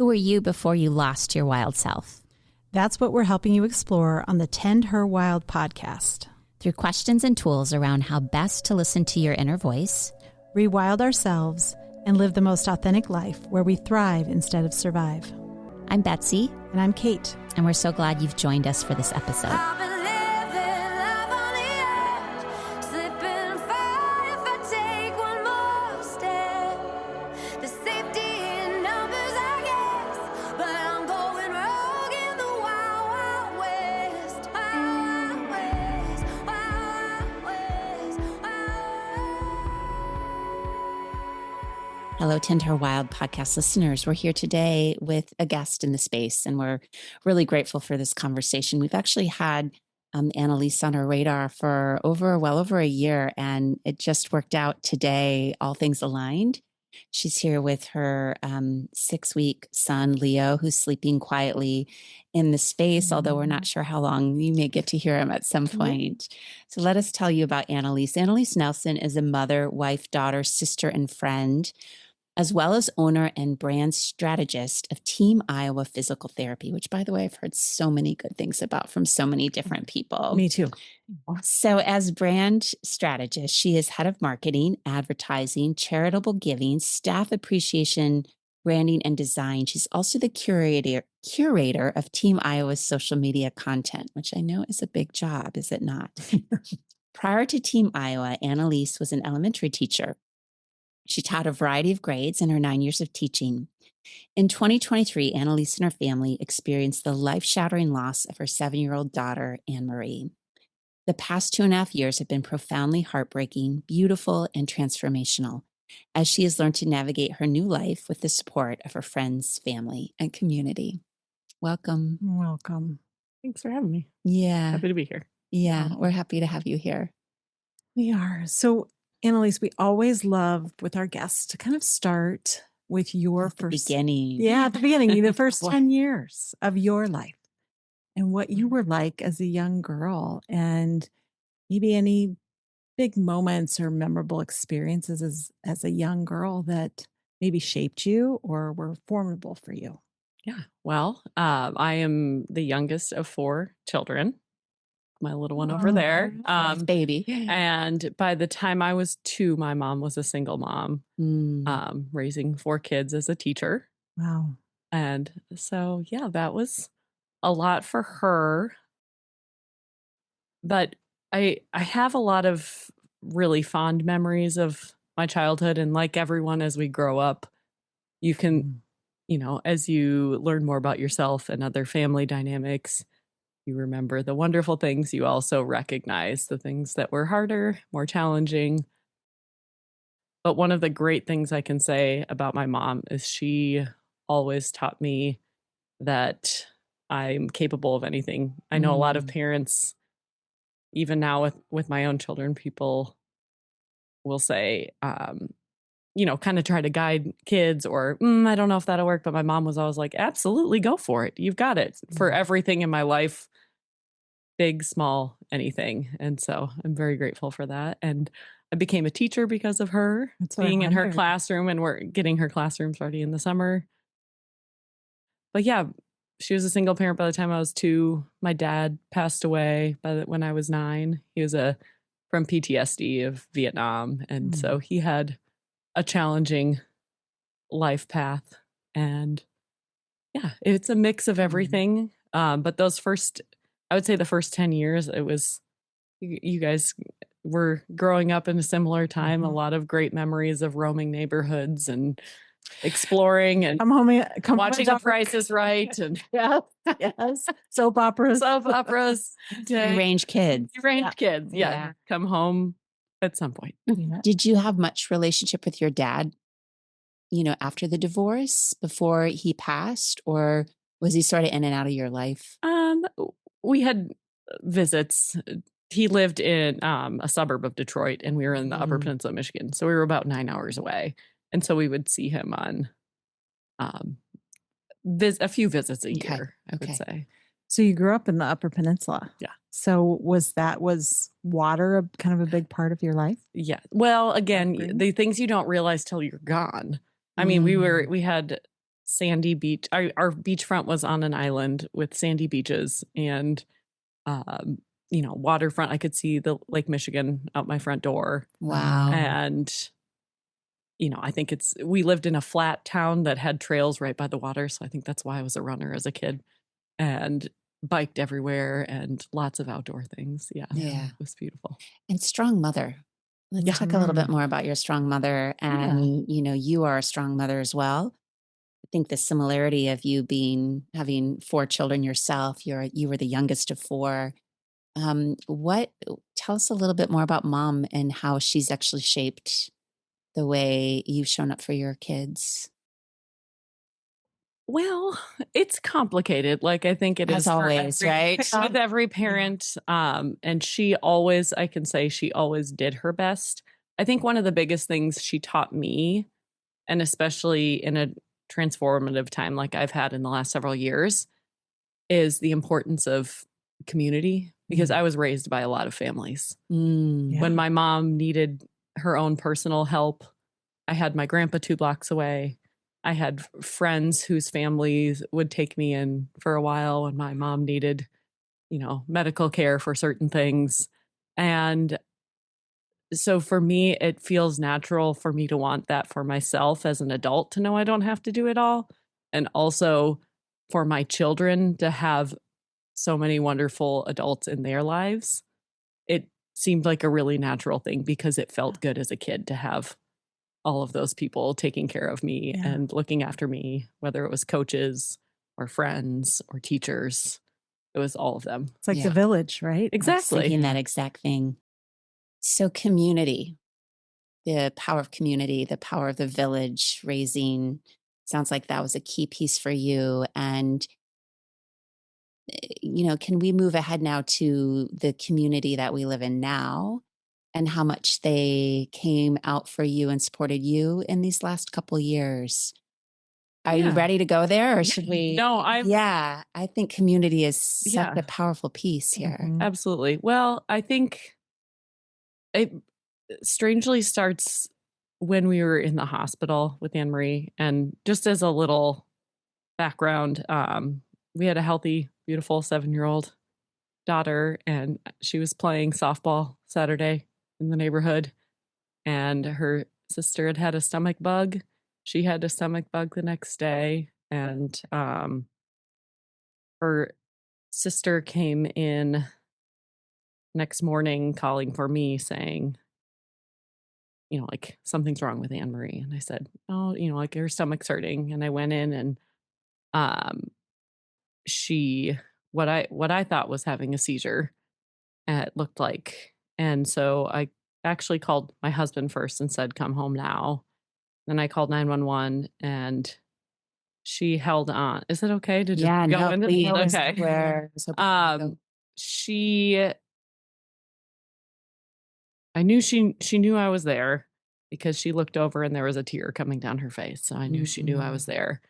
Who were you before you lost your wild self? That's what we're helping you explore on the Tend Her Wild podcast. Through questions and tools around how best to listen to your inner voice, rewild ourselves, and live the most authentic life where we thrive instead of survive. I'm Betsy. And I'm Kate. And we're so glad you've joined us for this episode. Hello, Tend Her Wild podcast listeners. We're here today with a guest in the space, and we're really grateful for this conversation. We've actually had Annalise on our radar for well over a year, and it just worked out today, all things aligned. She's here with her 6-week son, Leo, who's sleeping quietly in the space, although we're not sure how long. You may get to hear him at some point. So let us tell you about Annalise. Annalise Nelson is a mother, wife, daughter, sister, and friend, as well as owner and brand strategist of Team Iowa Physical Therapy, which, by the way, I've heard so many good things about from so many different people. Me too. So as brand strategist, she is head of marketing, advertising, charitable giving, staff appreciation, branding, and design. She's also the curator of Team Iowa's social media content, which I know is a big job, is it not? Prior to Team Iowa, Annalise was an elementary teacher. She taught a variety of grades in her 9 years of teaching. In 2023, Annalise and her family experienced the life-shattering loss of her 7-year-old daughter, Anne-Marie. The past 2.5 years have been profoundly heartbreaking, beautiful, and transformational, as she has learned to navigate her new life with the support of her friends, family, and community. Welcome. Welcome. Thanks for having me. Yeah. Happy to be here. Yeah, we're happy to have you here. We are. So, Annalise, we always love with our guests to kind of start with your first beginning. Yeah, at the beginning, the first 10 years of your life and what you were like as a young girl, and maybe any big moments or memorable experiences as a young girl that maybe shaped you or were formidable for you. Yeah. Well, I am the youngest of 4 children. My little one over there. Baby. And by the time I was 2, my mom was a single mom, raising 4 kids as a teacher. Wow. And so, yeah, that was a lot for her. But I have a lot of really fond memories of my childhood. And like everyone, as we grow up, you can, as you learn more about yourself and other family dynamics, you remember the wonderful things. You also recognize the things that were harder, more challenging. But one of the great things I can say about my mom is she always taught me that I'm capable of anything. I know a lot of parents, even now with my own children, people will say, kind of try to guide kids or, I don't know if that'll work. But my mom was always like, absolutely, go for it. You've got it for everything in my life. Big, small, anything. And so I'm very grateful for that. And I became a teacher because of her, being in her classroom, and we're getting her classrooms ready in the summer. But yeah, she was a single parent by the time I was 2. My dad passed away when I was 9. He was from PTSD of Vietnam. And so he had a challenging life path. And yeah, it's a mix of everything. But I would say the first 10 years, it was, you guys were growing up in a similar time, a lot of great memories of roaming neighborhoods and exploring and watching The Price is Right. And yes. Soap operas. Deranged kids. Kids. Yeah. Come home at some point. Did you have much relationship with your dad, after the divorce, before he passed, or was he sort of in and out of your life? We had visits. He lived in a suburb of Detroit, and we were in the Upper Peninsula, Michigan. So we were about 9 hours away. And so we would see him on a few visits a year, I would say. So you grew up in the Upper Peninsula. Yeah. So was water kind of a big part of your life? Yeah. Well, again, the things you don't realize till you're gone. I mean, we had sandy beach. Our beachfront was on an island with sandy beaches and, waterfront. I could see the Lake Michigan out my front door. Wow. And, I think we lived in a flat town that had trails right by the water. So I think that's why I was a runner as a kid and biked everywhere and lots of outdoor things. Yeah. Yeah. It was beautiful. And strong mother. Let's talk a little bit more about your strong mother. And, you are a strong mother as well. I think the similarity of you having 4 children yourself, you were the youngest of 4. Tell us a little bit more about mom and how she's actually shaped the way you've shown up for your kids. Well, it's complicated. Like I think it As is for always, right? with every parent. And I can say she always did her best. I think one of the biggest things she taught me, and especially in a transformative time like I've had in the last several years, is the importance of community, because I was raised by a lot of families. When my mom needed her own personal help, I had my grandpa 2 blocks away. I had friends whose families would take me in for a while when my mom needed, medical care for certain things. And so for me, it feels natural for me to want that for myself as an adult, to know I don't have to do it all. And also for my children to have so many wonderful adults in their lives. It seemed like a really natural thing because it felt good as a kid to have all of those people taking care of me and looking after me, whether it was coaches or friends or teachers. It was all of them. It's like the village, right? Exactly. Thinking that exact thing. So community, the power of community, the power of the village raising, sounds like that was a key piece for you. And, can we move ahead now to the community that we live in now and how much they came out for you and supported you in these last couple years? Are you ready to go there, or should we? No, I think community is such a powerful piece here. Absolutely. Well, I think it strangely starts when we were in the hospital with Anne Marie. And just as a little background, we had a healthy, beautiful 7-year-old daughter, and she was playing softball Saturday in the neighborhood, and her sister had a stomach bug. She had a stomach bug the next day, and her sister came in next morning calling for me saying, like, something's wrong with Anne Marie. And I said, oh, like her stomach's hurting. And I went in, and she, what I thought was having a seizure, it looked like. And so I actually called my husband first and said, come home now. Then I called 911, and she held on. Is it okay to just go into please. Okay. I knew she knew I was there because she looked over and there was a tear coming down her face. So I knew she knew I was there.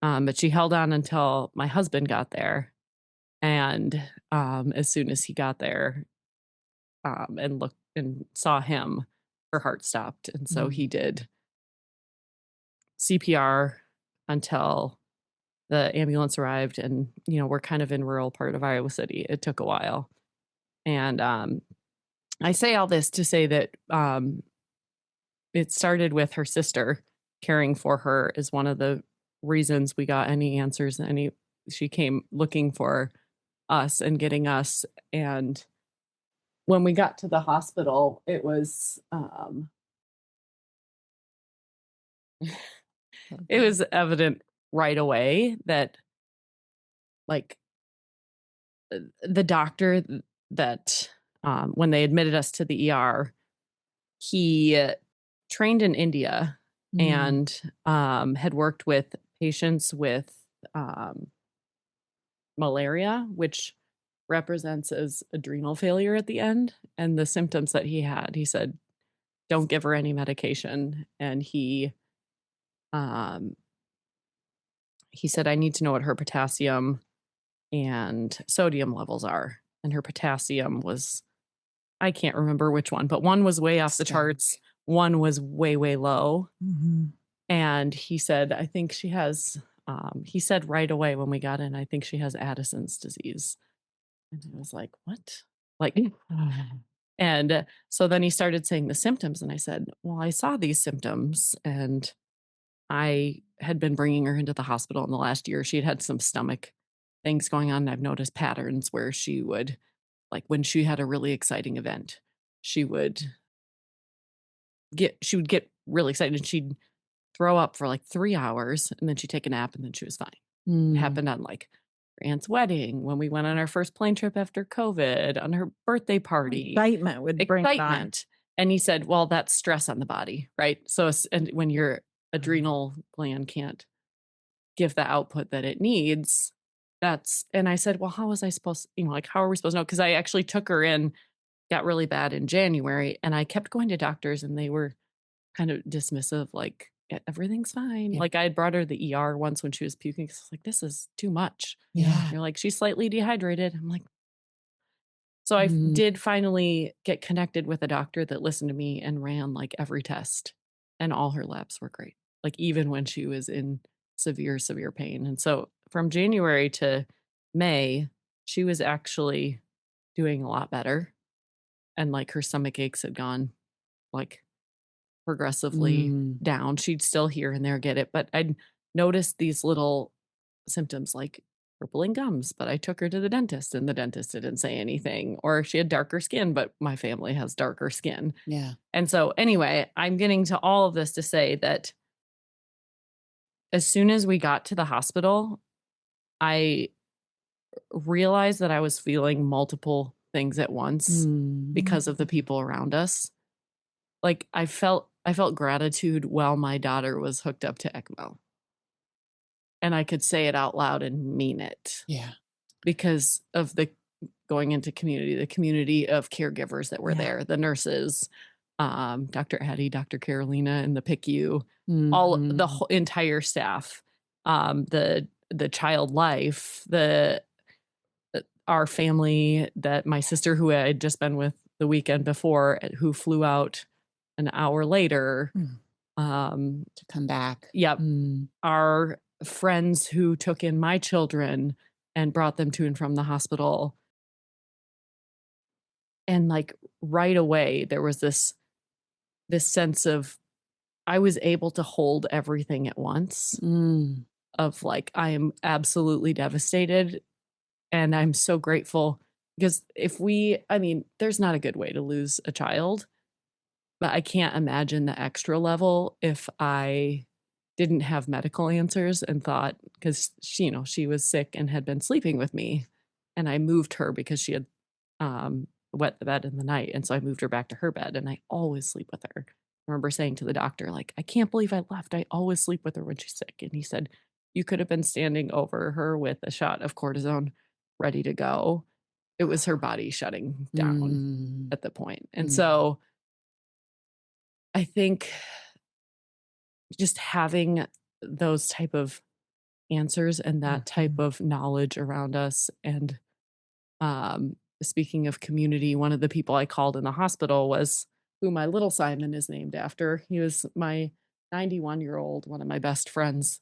But she held on until my husband got there. And as soon as he got there and looked and saw him, her heart stopped. And so he did CPR until the ambulance arrived. And, we're kind of in rural part of Iowa City. It took a while. And I say all this to say that it started with her sister caring for her is one of the reasons we got any answers. She came looking for us and getting us. And when we got to the hospital, it was it was evident right away that, like, the doctor that when they admitted us to the ER, he trained in India and had worked with patients with malaria, which represents as adrenal failure at the end. And the symptoms that he had, he said, don't give her any medication. And he said, I need to know what her potassium and sodium levels are. And her potassium was, I can't remember which one, but one was way off the charts. One was way, way low. And he said, I think she has he said right away when we got in, I think she has Addison's disease. And I was like, what? Like, and so then he started saying the symptoms. And I said, well, I saw these symptoms and I had been bringing her into the hospital in the last year. She had had some stomach things going on. And I've noticed patterns where she would, like when she had a really exciting event, she would get really excited and she'd throw up for like 3 hours and then she'd take a nap and then she was fine. It happened on like her aunt's wedding, when we went on our first plane trip after COVID, on her birthday party. Excitement would bring it on. Excitement. And he said, well, that's stress on the body, right? So and when your adrenal gland can't give the output that it needs, and I said, well, how was I supposed, like, how are we supposed to know? Because I actually took her in, got really bad in January, and I kept going to doctors and they were kind of dismissive, like, everything's fine. Yeah. Like I had brought her to the ER once when she was puking. I was like, this is too much. Yeah. You're like, she's slightly dehydrated. I'm like, so I did finally get connected with a doctor that listened to me and ran like every test, and all her labs were great. Like even when she was in severe, severe pain. And so from January to May, she was actually doing a lot better. And like her stomach aches had gone like progressively down. She'd still here and there get it, but I'd noticed these little symptoms like purpling gums, but I took her to the dentist and the dentist didn't say anything. Or she had darker skin, but my family has darker skin. Yeah. And so anyway, I'm getting to all of this to say that as soon as we got to the hospital, I realized that I was feeling multiple things at once because of the people around us. Like I felt gratitude while my daughter was hooked up to ECMO. And I could say it out loud and mean it. Yeah. Because of the community of caregivers that were there, the nurses, Dr. Addie, Dr. Carolina, and the PICU, all the whole entire staff, the child life, our family, that my sister who I had just been with the weekend before, who flew out an hour later to come back. Yep. Our friends who took in my children and brought them to and from the hospital. And like right away, there was this sense of I was able to hold everything at once of like, I am absolutely devastated. And I'm so grateful because there's not a good way to lose a child, but I can't imagine the extra level if I didn't have medical answers and thought, because she was sick and had been sleeping with me, and I moved her because she had wet the bed in the night, and so I moved her back to her bed, and I always sleep with her. I remember saying to the doctor, like, I can't believe I left. I always sleep with her when she's sick. And he said, you could have been standing over her with a shot of cortisone ready to go. It was her body shutting down at the point. And so I think just having those type of answers and that type of knowledge around us. And speaking of community, one of the people I called in the hospital was who my little Simon is named after. He was my 91-year-old, one of my best friends.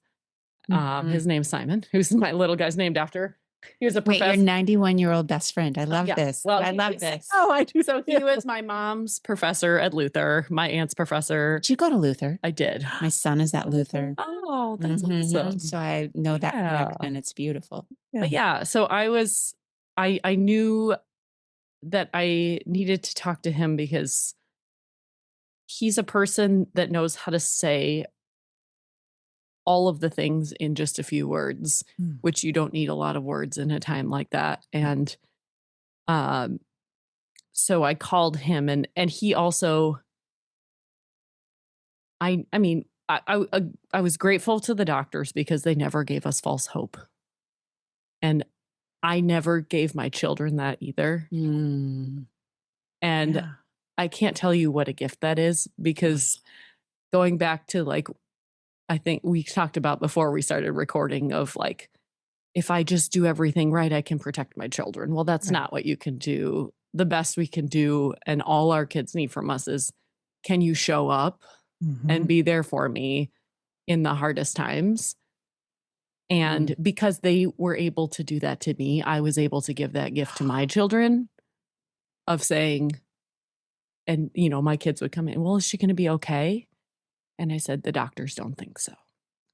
His name's Simon, who's my little guy's named after. He was a professor. Wait, your 91-year-old best friend. I love this. Well, I love this. Oh, I do. So he was my mom's professor at Luther, my aunt's professor. Did you go to Luther? I did. My son is at Luther. Oh, that's awesome. So I know that connection. It's beautiful. But yeah, so I knew that I needed to talk to him because he's a person that knows how to say all of the things in just a few words, which you don't need a lot of words in a time like that. And so I called him, and he also, I was grateful to the doctors because they never gave us false hope. And I never gave my children that either. And I can't tell you what a gift that is, because going back to like, I think we talked about before we started recording of like, if I just do everything right, I can protect my children. Well, that's not what you can do. The best we can do, and all our kids need from us, is, can you show up and be there for me in the hardest times? And because they were able to do that to me, I was able to give that gift to my children of saying, and, you know, my kids would come in, well, is she going to be okay? And I said, the doctors don't think so.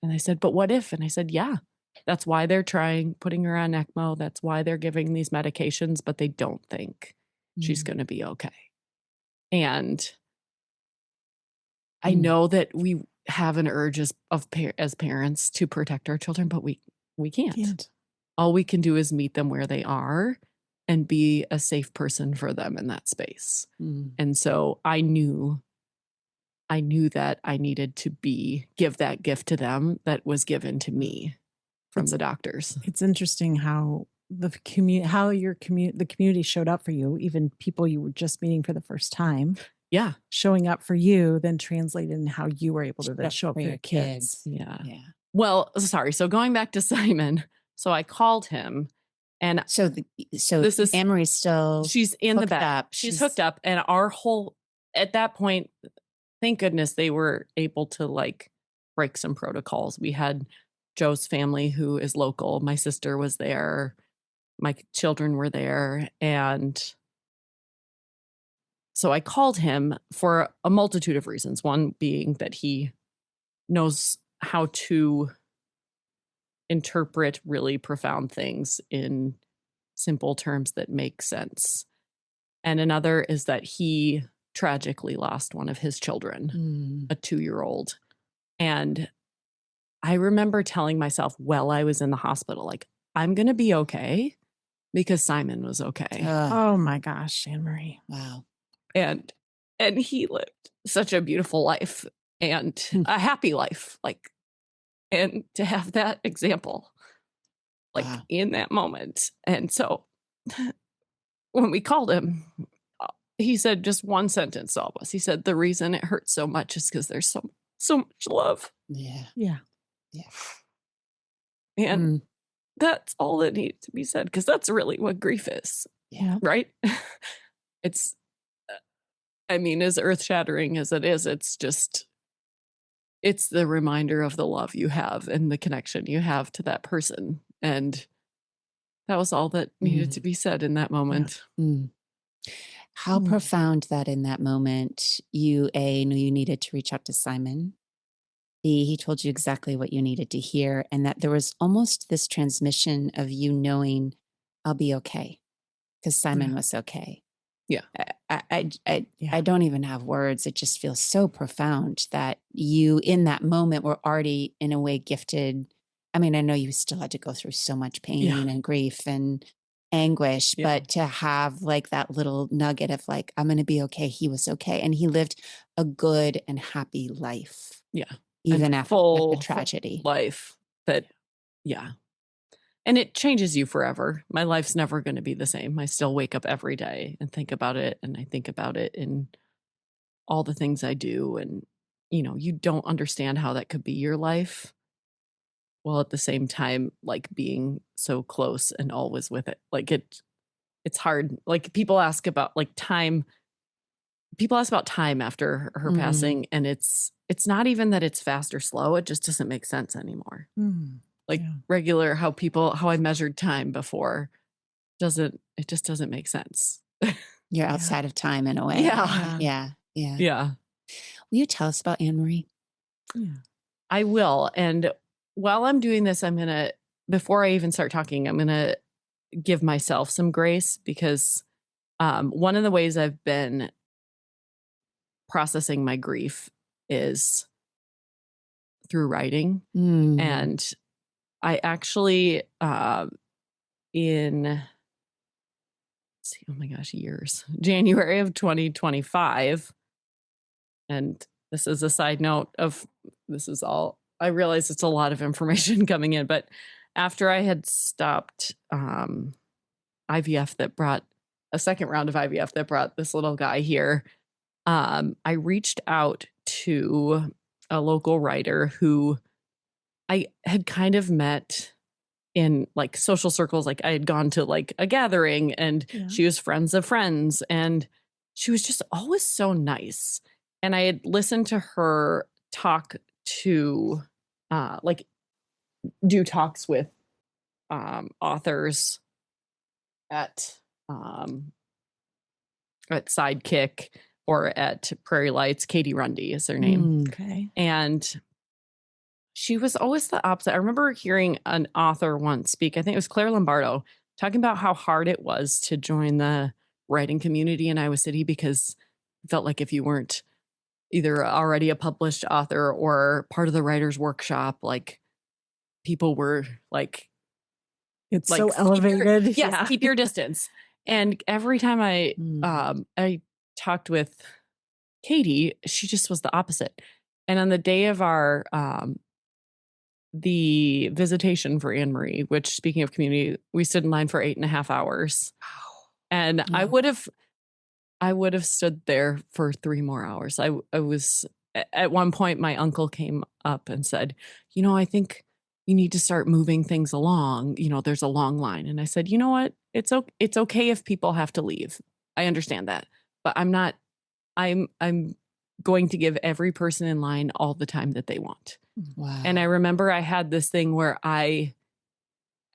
And I said, but what if? And I said, yeah, that's why they're putting her on ECMO. That's why they're giving these medications, but they don't think she's going to be okay. And I know that we have an urge as parents to protect our children, but we can't. All we can do is meet them where they are and be a safe person for them in that space. And so I knew that I needed to give that gift to them that was given to me from the doctors. It's interesting how the community showed up for you, even people you were just meeting for the first time. Yeah. Showing up for you, then translated in how you were able to then show up for your kids. Yeah. Well, sorry. So going back to Simon, so I called him, and so this is Anne-Marie's still. She's in the bed. She's hooked up, and at that point, thank goodness they were able to like break some protocols. We had Joe's family who is local. My sister was there. My children were there, and so I called him for a multitude of reasons. One being that he knows how to interpret really profound things in simple terms that make sense. And another is that he tragically lost one of his children, a 2-year-old. And I remember telling myself while I was in the hospital, like, I'm going to be okay because Simon was okay. Oh my gosh, Anne-Marie. Wow. And he lived such a beautiful life and a happy life, like, and to have that example, like in that moment. And so when we called him, he said just one sentence to all of us. He said, the reason it hurts so much is because there's so much love. Yeah. And that's all that needed to be said, because that's really what grief is. Yeah. Right? It's, I mean, as earth-shattering as it is, it's the reminder of the love you have and the connection you have to that person. And that was all that needed to be said in that moment. How profound that in that moment, you, A, knew you needed to reach out to Simon. B, he told you exactly what you needed to hear. And that there was almost this transmission of you knowing, I'll be okay, because Simon was okay. Yeah. I don't even have words. It just feels so profound that you in that moment were already in a way gifted. I mean, I know you still had to go through so much pain and grief and anguish, but to have like that little nugget of like, I'm going to be okay. He was okay. And he lived a good and happy life. Yeah. Even after the tragedy. Life that, and it changes you forever. My life's never going to be the same. I still wake up every day and think about it. And I think about it in all the things I do. And, you know, you don't understand how that could be your life. While at the same time, like being so close and always with it. Like it's hard. Like people ask about like time. People ask about time after her passing. And it's not even that it's fast or slow. It just doesn't make sense anymore. Like regular how I measured time before it just doesn't make sense. You're outside of time in a way. Yeah. Will you tell us about Anne-Marie? I will. And while I'm doing this, before I even start talking, I'm going to give myself some grace, because one of the ways I've been processing my grief is through writing. And I actually, January of 2025. And this is a side note of, this is all, I realize it's a lot of information coming in, but after I had stopped IVF that brought a second round of IVF that brought this little guy here, I reached out to a local writer who I had kind of met in like social circles. Like I had gone to like a gathering and she was friends of friends, and she was just always so nice. And I had listened to her talk to like do talks with authors at Sidekick or at Prairie Lights. Katie Rundy is her name. Okay. And she was always the opposite. I remember hearing an author once speak, I think it was Claire Lombardo, talking about how hard it was to join the writing community in Iowa City because it felt like if you weren't either already a published author or part of the writer's workshop, like people were like, it's so elevated. Keep your distance. And every time I talked with Katie, she just was the opposite. And on the day of our the visitation for Anne Marie, which, speaking of community, we stood in line for 8.5 hours. Wow. And I would have stood there for 3 more hours. I was at one point, my uncle came up and said, I think you need to start moving things along. There's a long line. And I said, you know what? It's okay if people have to leave. I understand that, but I'm going to give every person in line all the time that they want. Wow. And I remember I had this thing where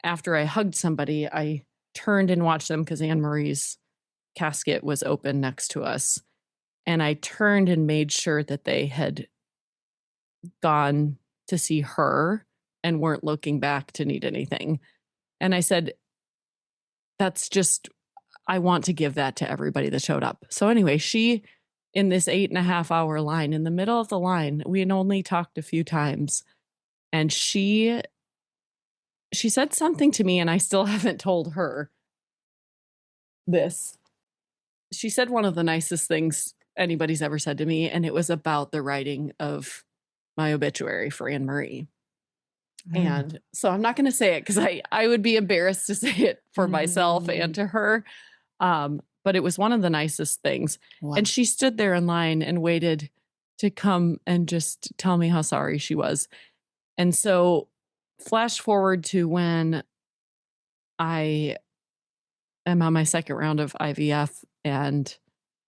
after I hugged somebody, I turned and watched them because Anne Marie's casket was open next to us. And I turned and made sure that they had gone to see her and weren't looking back to need anything. And I said, I want to give that to everybody that showed up. So anyway, she, in this 8.5 hour line, in the middle of the line, we had only talked a few times. And she said something to me, and I still haven't told her this. She said one of the nicest things anybody's ever said to me, and it was about the writing of my obituary for Anne Marie. And so I'm not going to say it because I would be embarrassed to say it for myself and to her. But it was one of the nicest things. Wow. And she stood there in line and waited to come and just tell me how sorry she was. And so flash forward to when I am on my second round of IVF and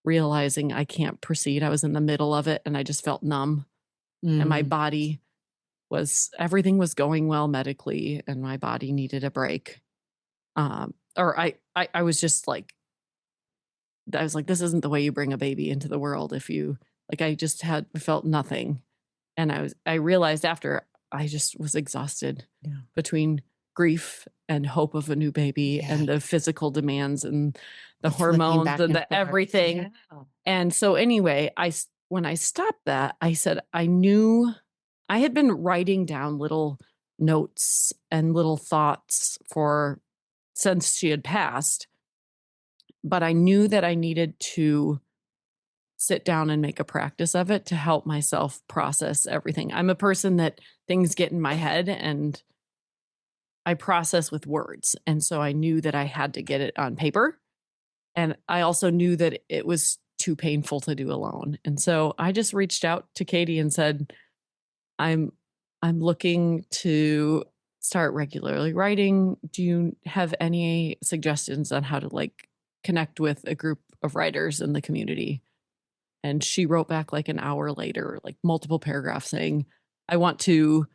realizing I can't proceed. I was in the middle of it and I just felt numb. And my body everything was going well medically and my body needed a break. I was just like, I was like, this isn't the way you bring a baby into the world. If you I just felt nothing. And I realized after I just was exhausted between grief and hope of a new baby and the physical demands and the hormones and the everything. Yeah. And so anyway, when I stopped that, I said, I knew I had been writing down little notes and little thoughts since she had passed, but I knew that I needed to sit down and make a practice of it to help myself process everything. I'm a person that things get in my head and I process with words. And so I knew that I had to get it on paper. And I also knew that it was too painful to do alone. And so I just reached out to Katie and said, I'm looking to start regularly writing. Do you have any suggestions on how to connect with a group of writers in the community? And she wrote back an hour later, multiple paragraphs saying, I want to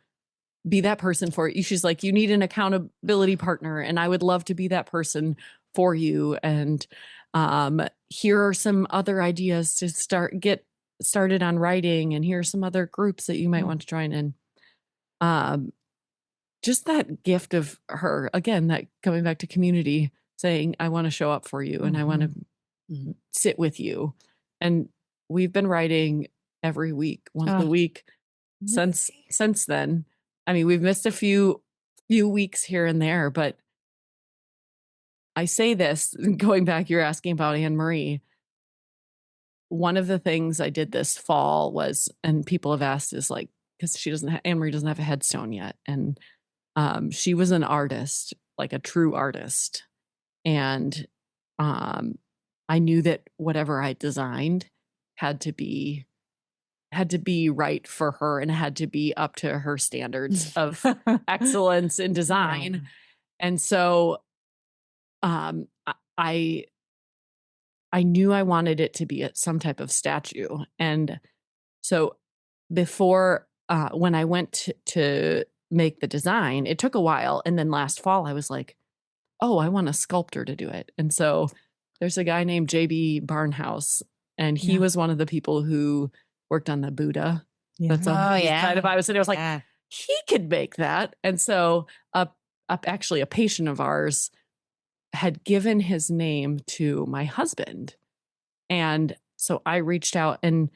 be that person for you. She's like, you need an accountability partner. And I would love to be that person for you. And here are some other ideas to get started on writing. And here are some other groups that you might want to join in. Just that gift of her, again, that coming back to community, saying, I want to show up for you and I want to sit with you. And we've been writing every week, once a week since then. I mean, we've missed a few weeks here and there, but I say this, going back, you're asking about Anne Marie. One of the things I did this fall was, and people have asked, is because Anne Marie doesn't have a headstone yet. And she was an artist, a true artist. And I knew that whatever I designed had to be right for her and had to be up to her standards of excellence in design. Yeah. And so I knew I wanted it to be some type of statue. And so before when I went to make the design. It took a while. And then last fall, I was like, oh, I want a sculptor to do it. And so there's a guy named JB Barnhouse, and he was one of the people who worked on the Buddha. That's on the side of Iowa City. I was like, he could make that. And so actually a patient of ours had given his name to my husband. And so I reached out and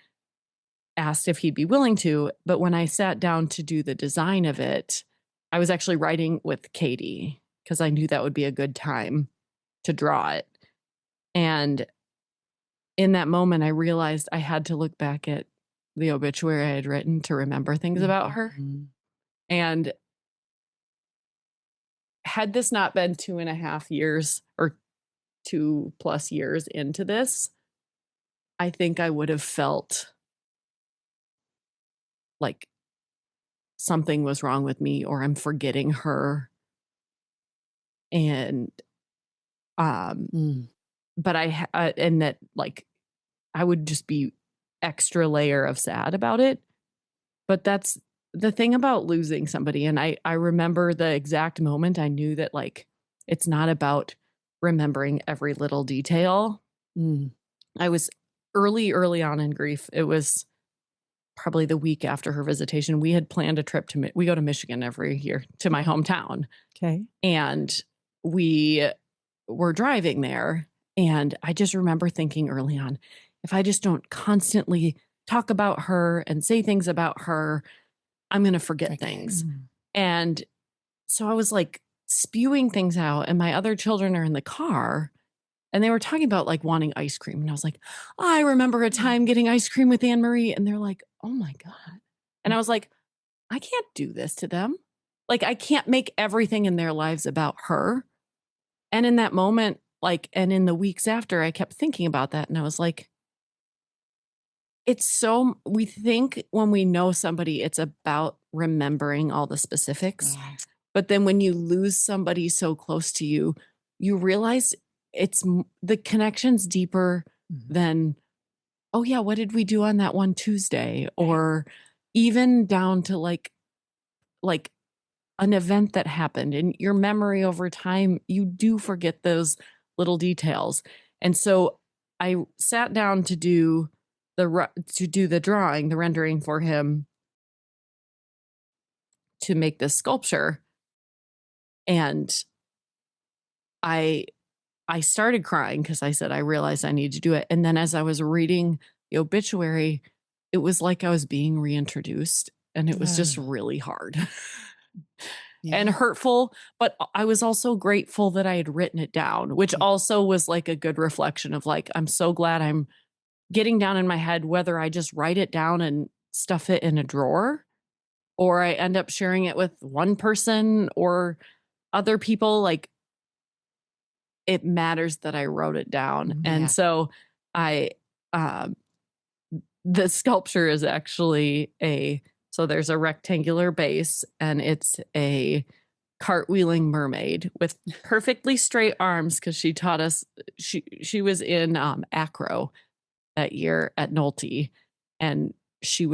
asked if he'd be willing to. But when I sat down to do the design of it, I was actually writing with Katie because I knew that would be a good time to draw it. And in that moment, I realized I had to look back at the obituary I had written to remember things about her. And had this not been 2.5 years or 2+ years into this, I think I would have felt like something was wrong with me or I'm forgetting her. And, but and that like, I would just be extra layer of sad about it. But that's the thing about losing somebody. And I remember the exact moment I knew that like, it's not about remembering every little detail. I was early on in grief. It was probably the week after her visitation. We had planned a trip we go to Michigan every year to my hometown. Okay. And we were driving there. And I just remember thinking early on, if I just don't constantly talk about her and say things about her, I'm going to forget things. And so I was like spewing things out, and my other children are in the car and they were talking about like wanting ice cream. And I was like, I remember a time getting ice cream with Anne Marie. And they're like, oh my God. And I was like, I can't do this to them. Like, I can't make everything in their lives about her. And in that moment, like, and in the weeks after, I kept thinking about that. And I was like, we think when we know somebody, it's about remembering all the specifics. But then when you lose somebody so close to you, you realize the connection's deeper than, oh yeah, what did we do on that one Tuesday? Or even down to like an event that happened. In your memory over time, you do forget those little details. And so I sat down to do the drawing, the rendering for him to make this sculpture. And I started crying because I said, I realized I need to do it. And then as I was reading the obituary, it was like I was being reintroduced, and it was just really hard and hurtful. But I was also grateful that I had written it down, which also was like a good reflection of like, I'm so glad I'm getting down in my head, whether I just write it down and stuff it in a drawer, or I end up sharing it with one person or other people. Like, it matters that I wrote it down. And so the sculpture is actually so there's a rectangular base, and it's a cartwheeling mermaid with perfectly straight arms, because she taught us, she was in acro that year at Nolte, and she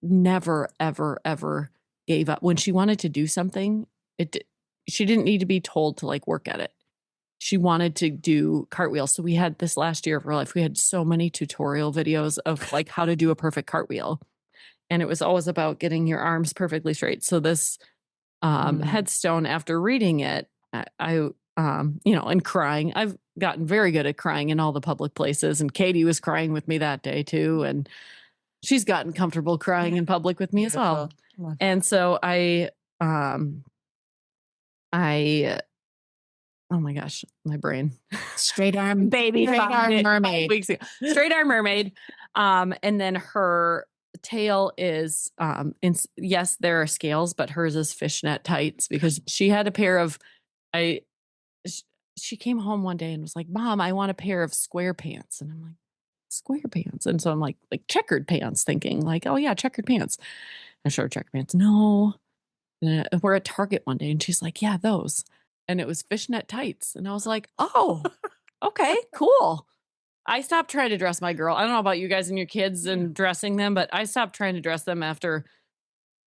never, ever, ever gave up. When she wanted to do something, she didn't need to be told to like work at it. She wanted to do cartwheels. So we had this last year of her life, we had so many tutorial videos of like how to do a perfect cartwheel. And it was always about getting your arms perfectly straight. So this headstone, after reading it, I and crying, I've gotten very good at crying in all the public places. And Katie was crying with me that day too. And she's gotten comfortable crying in public with me as well. And so oh my gosh, my brain. Straight arm Baby. Straight arm mermaid. Weeks ago. Straight arm mermaid. And then her tail is, yes, there are scales, but hers is fishnet tights, because she had a pair of, she came home one day and was like, Mom, I want a pair of square pants. And I'm like, square pants? And so I'm like checkered pants, thinking like, oh yeah, checkered pants. I showed her checkered pants. No. And we're at Target one day, and she's like, yeah, those. And it was fishnet tights. And I was like, oh, okay, cool. I stopped trying to dress my girl. I don't know about you guys and your kids and dressing them, but I stopped trying to dress them after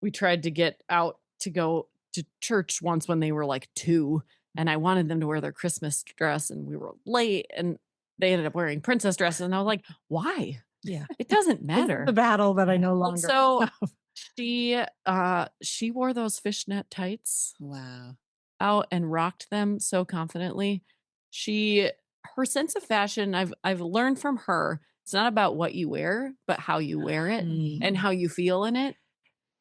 we tried to get out to go to church once when they were like 2, and I wanted them to wear their Christmas dress, and we were late, and they ended up wearing princess dresses, and I was like, "Why? Yeah. It doesn't This is matter." the battle that I no Well, longer so have. she wore those fishnet tights Wow. out and rocked them so confidently. She Her sense of fashion, I've learned from her, it's not about what you wear, but how you wear it and how you feel in it.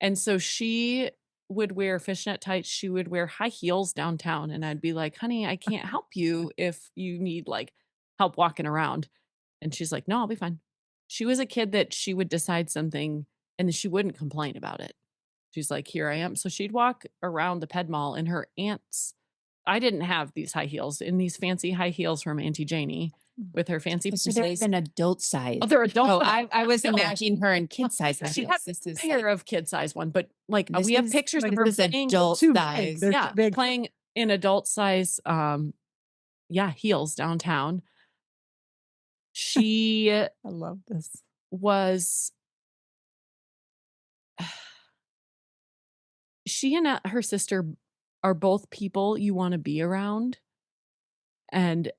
And so she would wear fishnet tights, she would wear high heels downtown, and I'd be like, "Honey, I can't help you if you need like help walking around." And she's like, "No, I'll be fine." She was a kid that she would decide something and then she wouldn't complain about it. She's like, "Here I am." So she'd walk around the Ped Mall in her aunt's. I didn't have these high heels, in these fancy high heels from Auntie Janie with her fancy Oh, so they're purses. even adult size. Oh, they're adult. Oh, I was No. imagining her in kid size. She Yes, had this a is pair of kid size one, but like this we have is pictures like of her this is playing, adult Too big. size. They're yeah, too big. playing in adult size, heels downtown. She I love this. was, she and her sister are both people you want to be around. And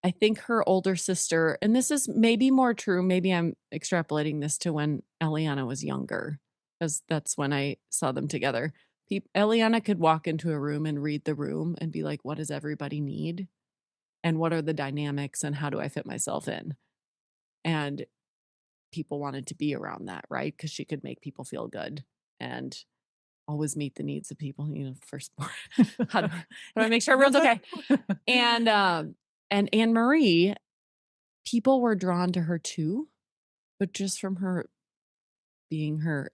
I think her older sister, and this is maybe more true, maybe I'm extrapolating this to when Eliana was younger, because that's when I saw them together. Eliana could walk into a room and read the room and be like, what does everybody need? And what are the dynamics and how do I fit myself in? And people wanted to be around that, right? Because she could make people feel good and always meet the needs of people, firstborn. How do I make sure everyone's okay? And Anne Marie, people were drawn to her too, but just from her being her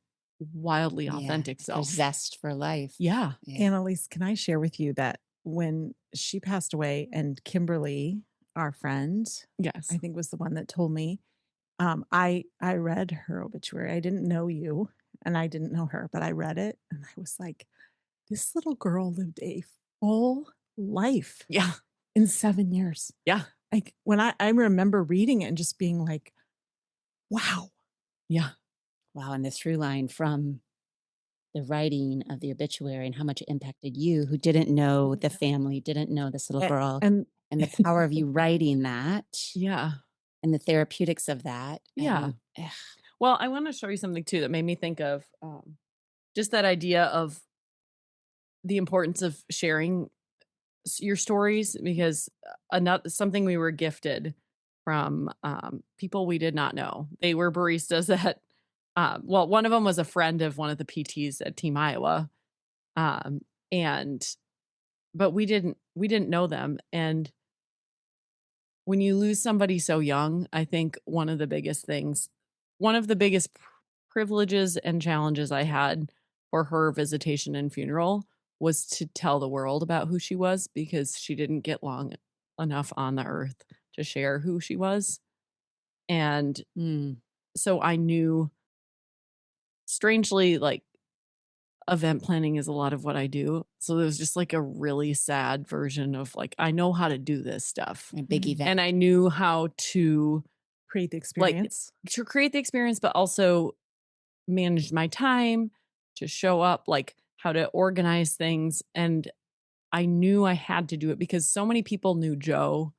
wildly authentic Her self. zest for life. Yeah. Annalise, can I share with you that when she passed away and Kimberly, our friend, Yes. I think was the one that told me, I read her obituary. I didn't know you and I didn't know her, but I read it and I was like, this little girl lived a full life Yeah. in 7 years. Yeah. Like when I remember reading it and just being like, wow. Yeah. Wow. And the through line from the writing of the obituary and how much it impacted you, who didn't know the family, didn't know this little girl, And and the power of you writing that Yeah. and the therapeutics of that. Yeah. And, Well, I want to show you something too that made me think of just that idea of the importance of sharing your stories, because another something we were gifted from people we did not know. They were baristas at well, one of them was a friend of one of the PTs at Team Iowa, um, and but we didn't know them. And when you lose somebody so young, I think one of the biggest things, one of the biggest privileges and challenges I had for her visitation and funeral was to tell the world about who she was, because she didn't get long enough on the earth to share who she was. And so I knew, strangely, like event planning is a lot of what I do. So there was just like a really sad version of like, I know how to do this stuff. a big event. And I knew how to create the experience. to create the experience, but also manage my time, to show up, like how to organize things. And I knew I had to do it because so many people knew Joe,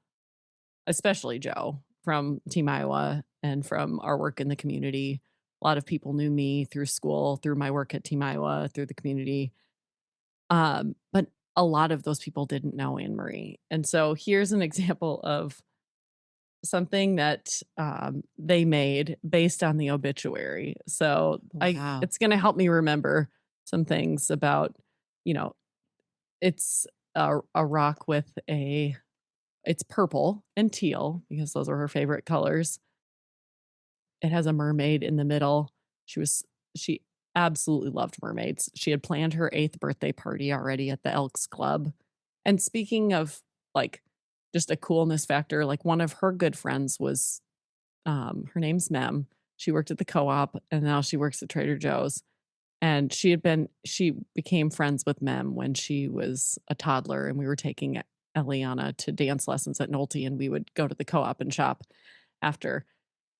especially Joe from Team Iowa and from our work in the community. A lot of people knew me through school, through my work at Team Iowa, through the community. But a lot of those people didn't know Anne Marie. And so here's an example of something that they made based on the obituary. So Wow. it's going to help me remember some things about, it's a rock with it's purple and teal because those are her favorite colors. It has a mermaid in the middle. She absolutely loved mermaids. She had planned her 8th birthday party already at the Elks Club. And speaking of like just a coolness factor, like one of her good friends was her name's Mem. She worked at the co-op and now she works at Trader Joe's. And she became friends with Mem when she was a toddler, and we were taking Eliana to dance lessons at Nolte, and we would go to the co-op and shop after.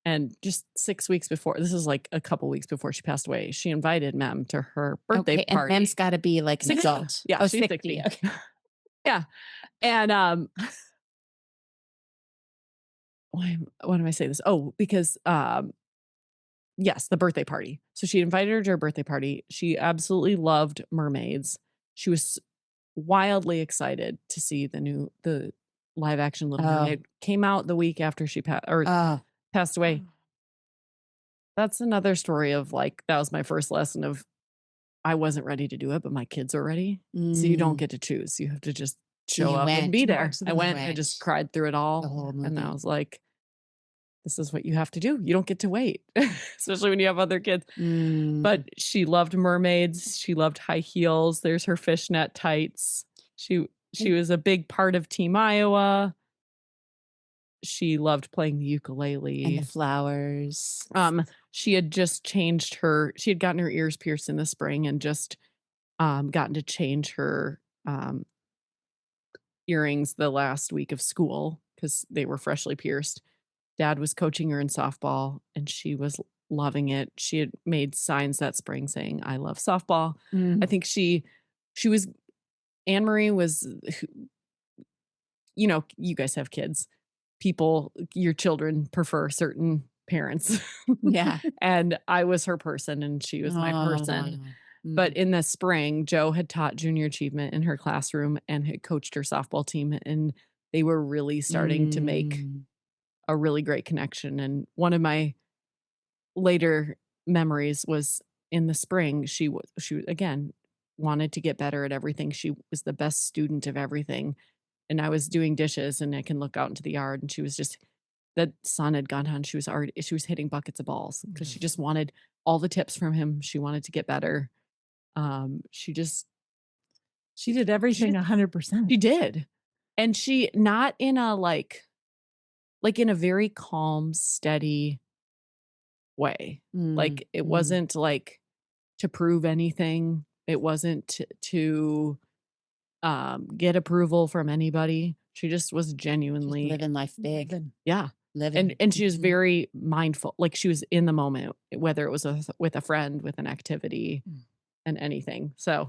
And just 6 weeks before, this is like a couple weeks before she passed away, she invited Mem to her birthday Okay, and party. Mem's got to be like an 60. adult. Yeah, Oh, she's 60. 60. Okay. Yeah. And why am I saying this? Oh, because yes, the birthday party. So she invited her to her birthday party. She absolutely loved mermaids. She was wildly excited to see the live action Little Oh, Mermaid. Came out the week after she oh, passed away. That's another story of like that was my first lesson of I wasn't ready to do it, but my kids are ready. So you don't mm. get to choose. You have to just So show you up and went. be To there. watch I the went, I Went just cried through it the all. whole And I movie. was like, this is what you have to do. You don't get to wait, especially when you have other kids. Mm. But she loved mermaids. She loved high heels. There's her fishnet tights. She And, was a big part of Team Iowa. She loved playing the and the ukulele. flowers. She had just she had gotten her ears pierced in the spring and just gotten to change her earrings the last week of school because they were freshly pierced. Dad was coaching her in softball and she was loving it. She had made signs that spring saying, I love softball. I Mm. think she was, Anne Marie was, you guys have kids. Your children prefer certain parents. Yeah. And I was her person and she was my person. But in the spring, Joe had taught junior achievement in her classroom and had coached her softball team. And they were really starting to make Mm. a really great connection. And one of my later memories was in the spring, she again wanted to get better at everything. She was the best student of everything. And I was doing dishes and I can look out into the yard and she was just the sun had gone down. She was hitting buckets of balls because she just wanted all the tips from him. She wanted to get better. She just She did everything 100%. she did. And she not in a like in a very calm, steady way. Mm. Like it Mm. wasn't like to prove anything. It wasn't to get approval from anybody. She just was Just genuinely living life big. Living. yeah. Living. And she was Mhm. very mindful. Like she was in the moment, whether it was with a friend, with an activity, Mm. and anything. So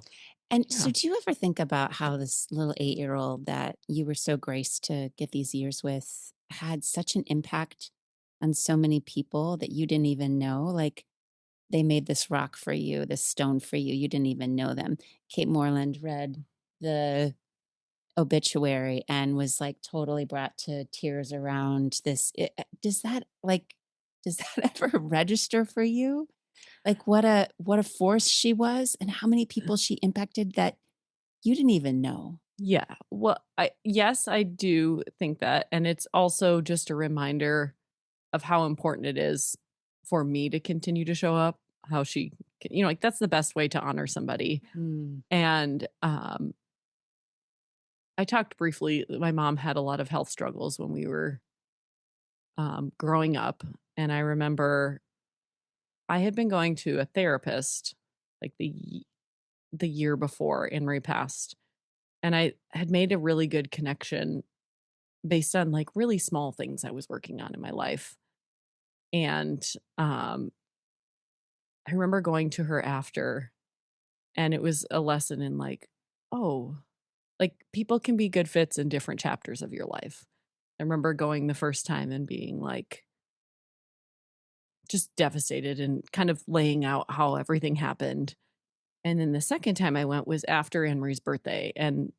And yeah. so, do you ever think about how this little 8-year-old that you were so graced to get these years with had such an impact on so many people that you didn't even know? Like they made this rock for you, this stone for you. You didn't even know them. Kate Moreland read the obituary and was like totally brought to tears around this. Does that ever register for you? Like what a force she was and how many people she impacted that you didn't even know. Yeah. Well, yes, I do think that. And it's also just a reminder of how important it is for me to continue to show up, how she, like that's the best way to honor somebody. Mm. And I talked briefly, my mom had a lot of health struggles when we were growing up. And I remember I had been going to a therapist like the year before Anne Marie passed. And I had made a really good connection based on like really small things I was working on in my life. And I remember going to her after, and it was a lesson in like, oh, like people can be good fits in different chapters of your life. I remember going the first time and being like, just devastated and kind of laying out how everything happened. And then the second time I went was after Anne Marie's birthday, and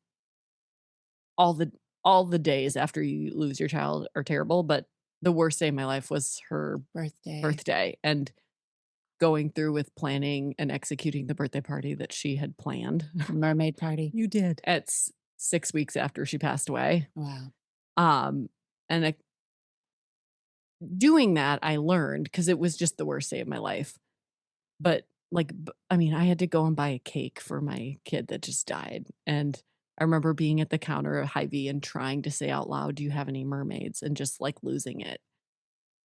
all the all the days after you lose your child are terrible, but the worst day of my life was her birthday and going through with planning and executing the birthday party that she had planned The mermaid party. You did. at 6 weeks after she passed away. Wow. And doing that, I learned because it was just the worst day of my life. But like, I mean, I had to go and buy a cake for my kid that just died. And I remember being at the counter at Hy-Vee and trying to say out loud, "Do you have any mermaids?" and just like losing it.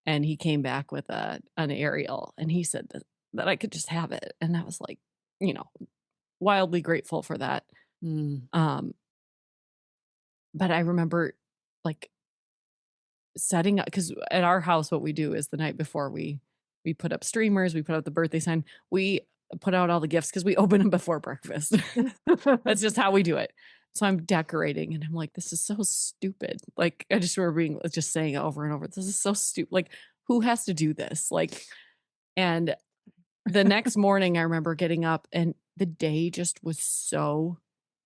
And he came back with an Ariel, and he said that I could just have it. And I was like, you know, wildly grateful for that. Mm. Um, but I remember like setting up, because at our house, what we do is the night before we put up streamers, we put up the birthday sign, we put out all the gifts because we open them before breakfast. That's just how we do it. So I'm decorating and I'm like, this is so stupid. Like, I just remember just saying it over and over. This is so stupid. Like, who has to do this? Like, and the next morning I remember getting up and the day just was so,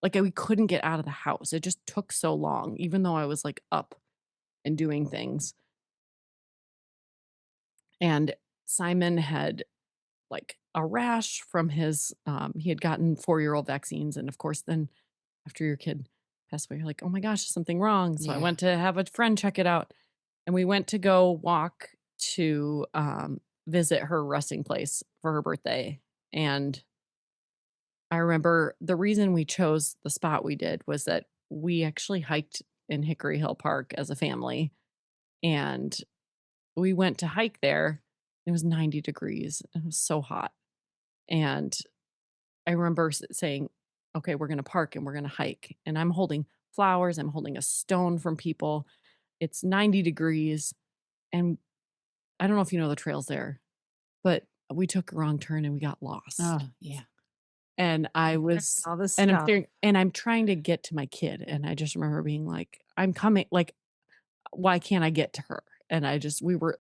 like, we couldn't get out of the house. It just took so long, even though I was like up and doing things. And Simon had like a rash from his, he had gotten 4-year-old vaccines. And of course, then after your kid passed away, you're like, oh my gosh, is something wrong? So I Yeah. went to have a friend check it out. And we went to go walk to visit her resting place for her birthday. And I remember the reason we chose the spot we did was that we actually hiked in Hickory Hill Park as a family. And we went to hike there. It was 90 degrees. It was so hot. And I remember saying, okay, we're going to park and we're going to hike. And I'm holding flowers. I'm holding a stone from people. It's 90 degrees. And I don't know if you know the trails there, but we took a wrong turn and we got lost. Oh, yeah. And I was, all this and stuff. I'm trying to get to my kid. And I just remember being like, I'm coming. Like, why can't I get to her? And we were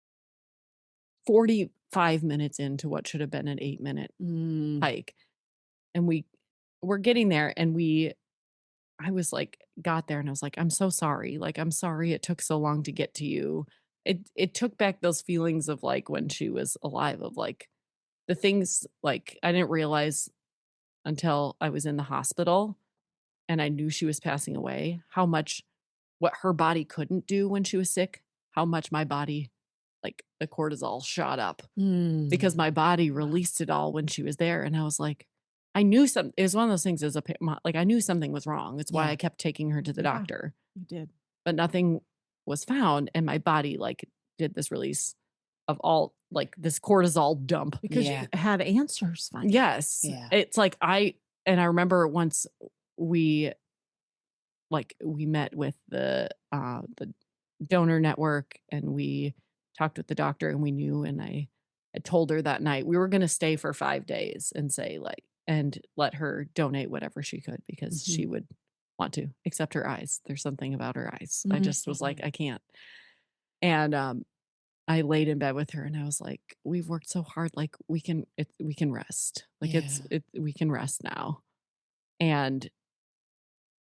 45 minutes into what should have been an 8-minute hike. And we were getting there and I was like, got there and I was like, I'm so sorry. Like, I'm sorry it took so long to get to you. It took back those feelings of like when she was alive, of like the things like I didn't realize until I was in the hospital and I knew she was passing away, how much what her body couldn't do when she was sick, how much my body, like the cortisol shot up because my body released it all when she was there. And I was like, I knew it was one of those things like I knew something was wrong. It's why I kept taking her to the doctor. You did. But nothing was found. And my body like did this release of all like this cortisol dump. Because you had answers finally. Yes. Yeah. It's like I remember once we met with the donor network and we talked with the doctor and we knew, and I told her that night we were going to stay for 5 days and say like, and let her donate whatever she could because she would want to, except her eyes. There's something about her eyes. I just was like, I can't. And I laid in bed with her and I was like, we've worked so hard. Like we can rest. Like we can rest now. And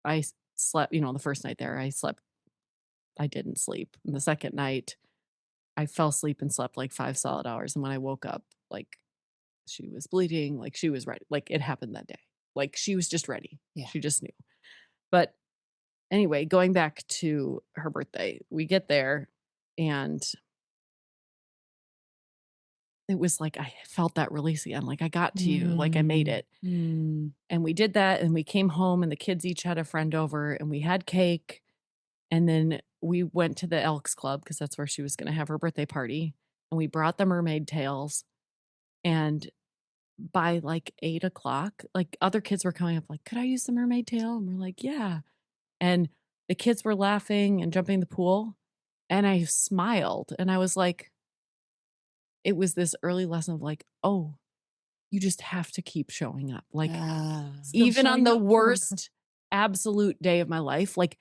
I slept, the first night there, I didn't sleep. And the second night I fell asleep and slept like 5 solid hours. And when I woke up, like she was bleeding, like she was ready. Like it happened that day. Like she was just ready. Yeah. She just knew. But anyway, going back to her birthday, we get there and it was like I felt that release again. Like I got to you, like I made it. And we did that and we came home and the kids each had a friend over and we had cake. And then we went to the Elks Club because that's where she was going to have her birthday party. And we brought the mermaid tails. And by like 8:00, like other kids were coming up like, could I use the mermaid tail? And we're like, yeah. And the kids were laughing and jumping in the pool. And I smiled and I was like, it was this early lesson of like, oh, you just have to keep showing up. Like even on the worst absolute day of my life, like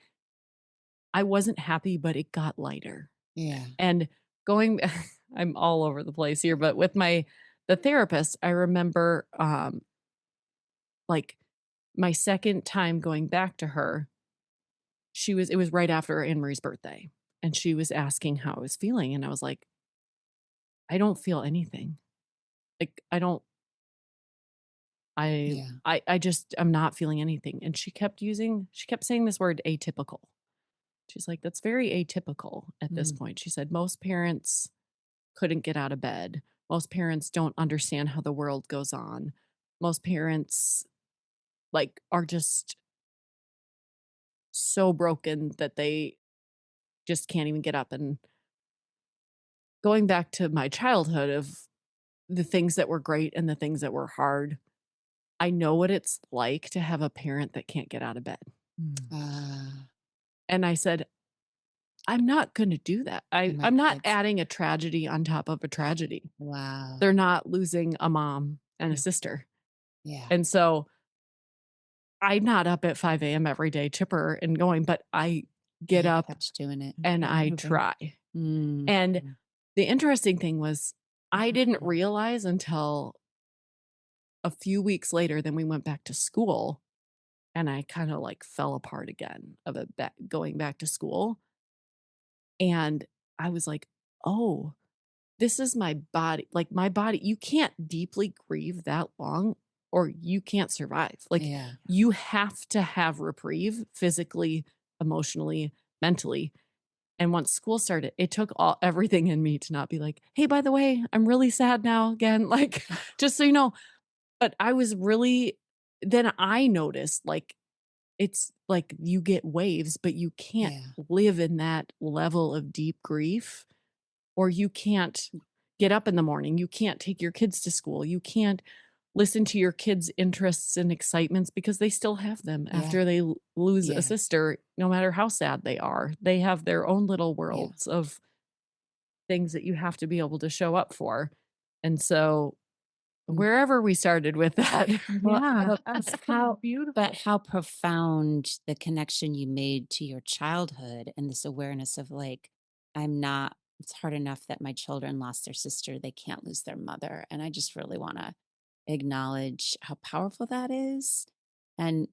I wasn't happy, but it got lighter. Yeah. And I'm all over the place here, but with the therapist, I remember like my second time going back to her, it was right after Anne Marie's birthday. And she was asking how I was feeling. And I was like, I don't feel anything. Like I just, I'm not feeling anything. And she kept saying this word atypical. She's like, that's very atypical at this point. She said, most parents couldn't get out of bed. Most parents don't understand how the world goes on. Most parents like are just so broken that they just can't even get up. And going back to my childhood of the things that were great and the things that were hard, I know what it's like to have a parent that can't get out of bed. And I said, I'm not going to do that. for my I'm not kids. adding a tragedy on top of a tragedy. Wow. They're not losing a mom and a Yeah. sister. Yeah. And so I'm not up at 5 a.m. every day chipper and going, but I get You up kept doing it. and Kept I moving. try. Mm. And the interesting thing was I didn't Mm-hmm. realize until a few weeks later, then we went back to school and I kind of like fell apart again of it going back to school. And I was like, oh, this is my body. Like my body, you can't deeply grieve that long or you can't survive. Like Yeah. you have to have reprieve physically, emotionally, mentally. And once school started, it took everything in me to not be like, hey, by the way, I'm really sad now again. Like, just so you know. But I was really, then I noticed like, it's like you get waves, but you can't Yeah. live in that level of deep grief, or you can't get up in the morning. You can't take your kids to school. You can't listen to your kids' interests and excitements because they still have them Yeah. after they lose Yeah. a sister, no matter how sad they are. They have their own little worlds of things that you have to be able to show up for. And so wherever we started with that, Well, Yeah. that's That's how, beautiful. but how profound the connection you made to your childhood and this awareness of like, it's hard enough that my children lost their sister. They can't lose their mother. And I just really want to acknowledge how powerful that is. And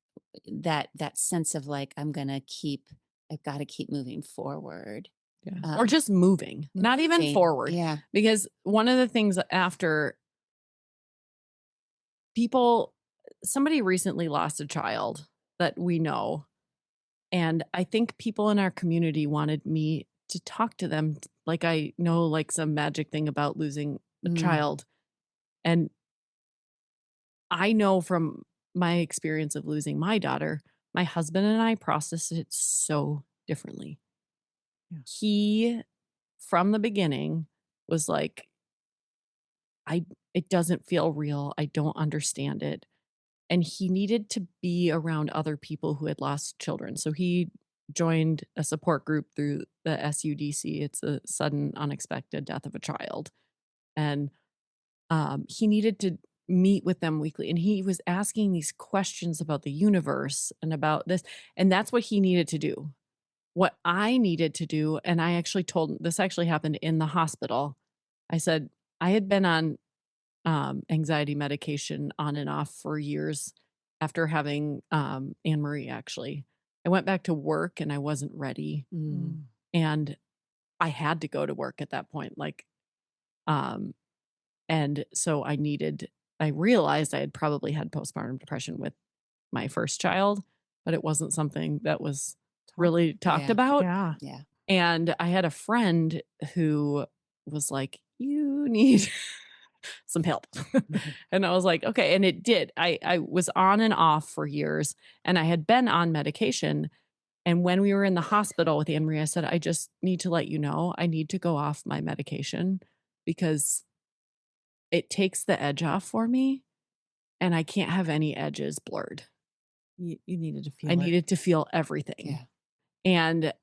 that sense of like, I've got to keep moving forward. or just moving, not even Moving. forward. Yeah. Because one of the things after somebody recently lost a child that we know. And I think people in our community wanted me to talk to them. Like I know like some magic thing about losing a Mm. child. And I know from my experience of losing my daughter, my husband and I processed it so differently. Yeah. He, from the beginning, was like, it doesn't feel real. I don't understand it. And he needed to be around other people who had lost children. So he joined a support group through the SUDC. It's a sudden unexpected death of a child. And he needed to meet with them weekly. And he was asking these questions about the universe and about this. And that's what he needed to do. What I needed to do, and I actually told him, this actually happened in the hospital. I said, I had been on anxiety medication on and off for years after having Anne Marie, actually. I went back to work and I wasn't ready. Mm. And I had to go to work at that point. Like, and so I realized I had probably had postpartum depression with my first child, but it wasn't something that was really talked Yeah. about. Yeah. Yeah. And I had a friend who was like, you need some help. And I was like, okay. And it did. I was on and off for years and I had been on medication. And when we were in the hospital with Anne Marie, I said, I just need to let you know, I need to go off my medication because it takes the edge off for me and I can't have any edges blurred. You needed to feel I it. needed to feel everything. Yeah. And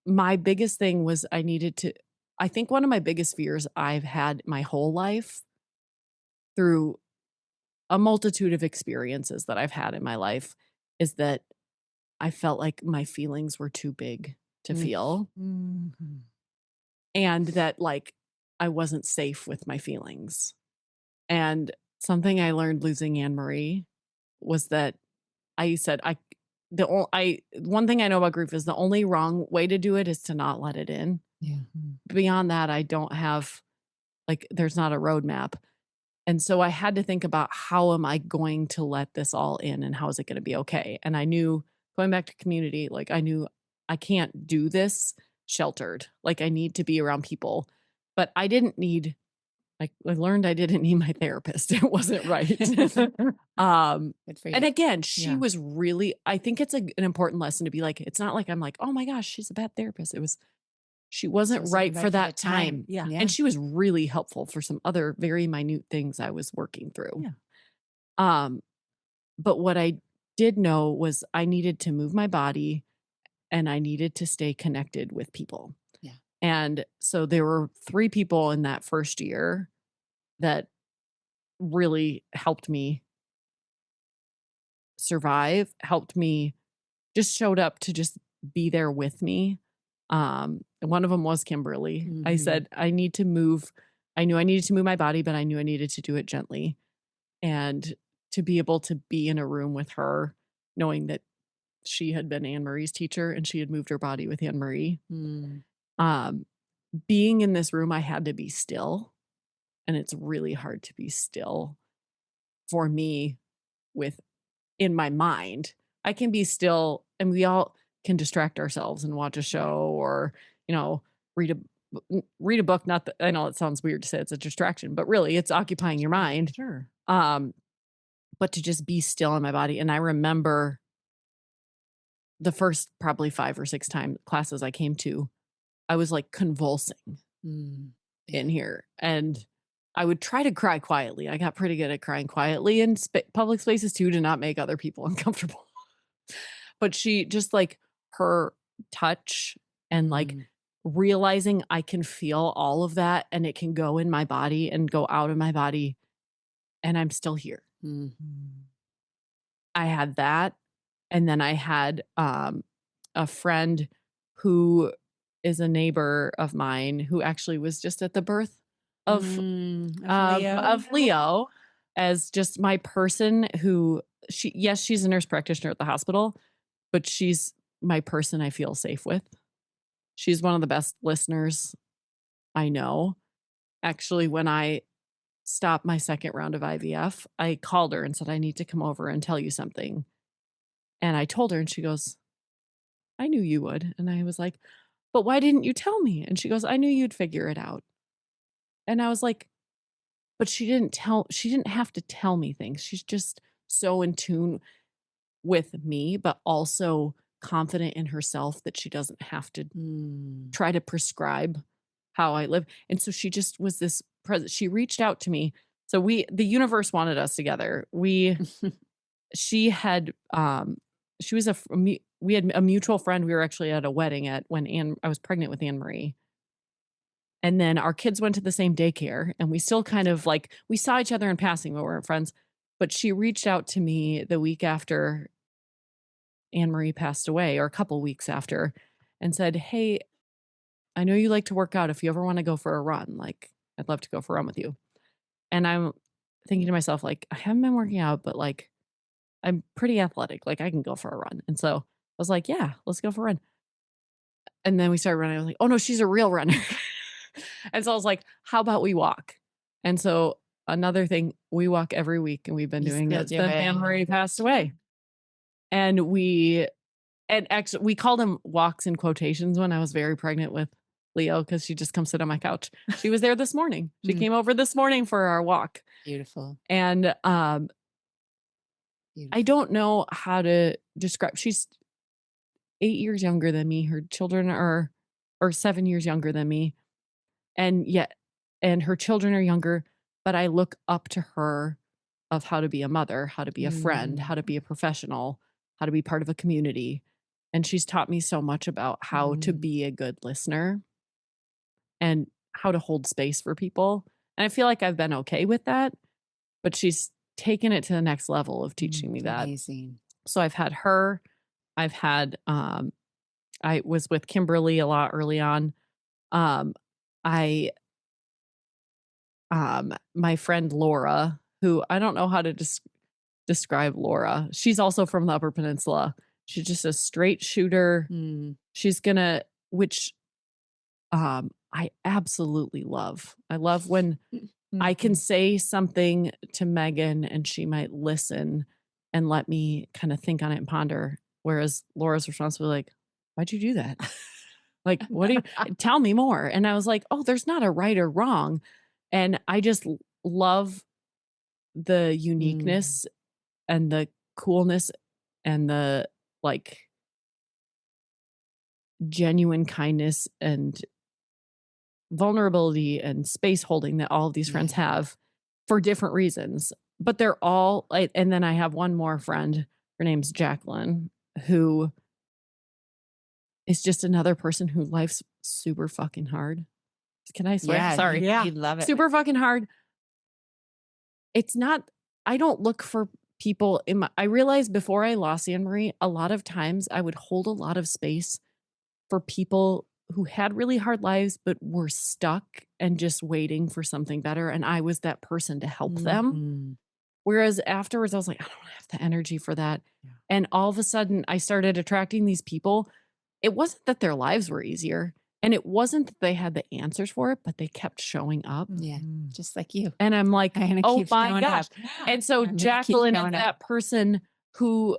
my biggest thing was I think one of my biggest fears I've had my whole life through a multitude of experiences that I've had in my life is that I felt like my feelings were too big to feel Mhm. and that like I wasn't safe with my feelings. And something I learned losing Anne Marie was that I said one thing I know about grief is the only wrong way to do it is to not let it in. Yeah. Beyond that, I don't have there's not a roadmap. And so I had to think about how am I going to let this all in and how is it going to be okay? And I knew going back to community, like I knew I can't do this sheltered. Like I need to be around people. But I didn't need I learned I didn't need my therapist. It wasn't right. Good for you. And again, she Yeah. was really I think it's an important lesson to be like, it's not like I'm like, oh my gosh, she's a bad therapist. It was she wasn't right for that the time. Yeah. Yeah. And she was really helpful for some other very minute things I was working through. Yeah. But what I did know was I needed to move my body and I needed to stay connected with people. Yeah. And so there were 3 people in that first year that really helped me survive, helped me, just showed up to just be there with me. And one of them was Kimberly. I said, I need to move. I knew I needed to move my body, but I knew I needed to do it gently. And to be able to be in a room with her, knowing that she had been Anne Marie's teacher and she had moved her body with Anne Marie. Um, being in this room, I had to be still. And it's really hard to be still for me in my mind. I can be still, and we all can distract ourselves and watch a show or, read a book. Not that, I know it sounds weird to say it's a distraction, but really it's occupying your mind. Sure. But to just be still in my body. And I remember the first probably 5 or 6 classes I came to, I was like convulsing in here. And I would try to cry quietly. I got pretty good at crying quietly in public spaces too, to not make other people uncomfortable. But she just like her touch and like realizing I can feel all of that and it can go in my body and go out of my body and I'm still here. I had that. And then I had a friend who is a neighbor of mine who actually was just at the birth of Leo, as just my person who she's a nurse practitioner at the hospital, but she's my person I feel safe with. She's one of the best listeners I know. Actually, when I stopped my second round of IVF, I called her and said, I need to come over and tell you something. And I told her and she goes, I knew you would. And I was like, but why didn't you tell me? And she goes, I knew you'd figure it out. And I was like, but she didn't have to tell me things. She's just so in tune with me, but also confident in herself that she doesn't have to try to prescribe how I live. And so she just was this present. She reached out to me. So the universe wanted us together. She had, we had a mutual friend. We were actually at a wedding when I was pregnant with Anne Marie. And then our kids went to the same daycare and we still kind of like, we saw each other in passing, but we weren't friends. But she reached out to me the week after Anne Marie passed away, or a couple weeks after, and said, hey, I know you like to work out. If you ever want to go for a run, like I'd love to go for a run with you. And I'm thinking to myself, like, I haven't been working out, but like, I'm pretty athletic. Like I can go for a run. And so I was like, yeah, let's go for a run. And then we started running. I was like, oh no, she's a real runner. And so I was like, how about we walk? And so another thing, we walk every week and we've been doing it since Anne Marie passed away. And actually we called them walks in quotations when I was very pregnant with Leo, because she just comes sit on my couch. She was there this morning. She came over this morning for our walk. Beautiful. And I don't know how to describe. She's 8 years younger than me. Her children are 7 years younger than me. And her children are younger, but I look up to her of how to be a mother, how to be a friend, how to be a professional, how to be part of a community. And she's taught me so much about how to be a good listener and how to hold space for people. And I feel like I've been okay with that, but she's taken it to the next level of teaching me that. Amazing. So I've had her. I've had, I was with Kimberly a lot early on. My friend Laura, who I don't know how to describe Laura. She's also from the Upper Peninsula. She's just a straight shooter. She's which I absolutely love. I love when I can say something to Megan and she might listen and let me kind of think on it and ponder. Whereas Laura's response was like, why'd you do that? Like, what do you tell me more? And I was like, oh, there's not a right or wrong. And I just love the uniqueness and the coolness and the like genuine kindness and vulnerability and space holding that all of these friends have for different reasons. But they're all like, and then I have one more friend, her name's Jacqueline, who is just another person who life's super fucking hard. Can I swear? Yeah, Sorry. Yeah. you love it. Super fucking hard. It's not, I don't look for people in my, I realized before I lost Anne Marie, a lot of times I would hold a lot of space for people who had really hard lives, but were stuck and just waiting for something better. And I was that person to help them. Mhm. Whereas afterwards, I was like, I don't have the energy for that. Yeah. And all of a sudden, I started attracting these people. It wasn't that their lives were easier, and it wasn't that they had the answers for it, but they kept showing up. Yeah, Mhm. just like you. And I'm like, I'm gonna oh keep my showing gosh. up. And so I'm gonna keep Jacqueline is showing up. that person who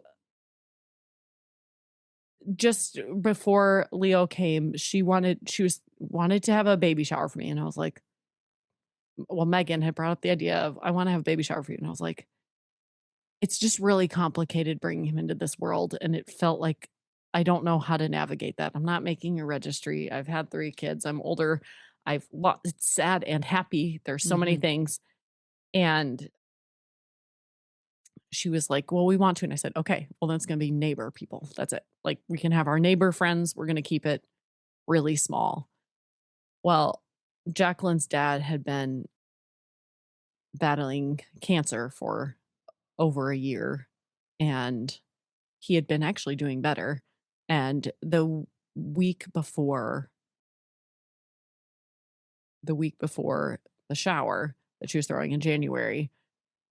just before Leo came, she wanted to have a baby shower for me. And I was like, well, Megan had brought up the idea of, I want to have a baby shower for you. And I was like, it's just really complicated bringing him into this world. And it felt like I don't know how to navigate that. I'm not making a registry. I've had 3 kids. I'm older. It's sad and happy. There's so many Mhm. things. And she was like, well, we want to. And I said, okay, well, that's going to be neighbor people. That's it. Like, we can have our neighbor friends. We're going to keep it really small. Well, Jacqueline's dad had been battling cancer for over a year, and he had been actually doing better. And week before the shower that she was throwing in January,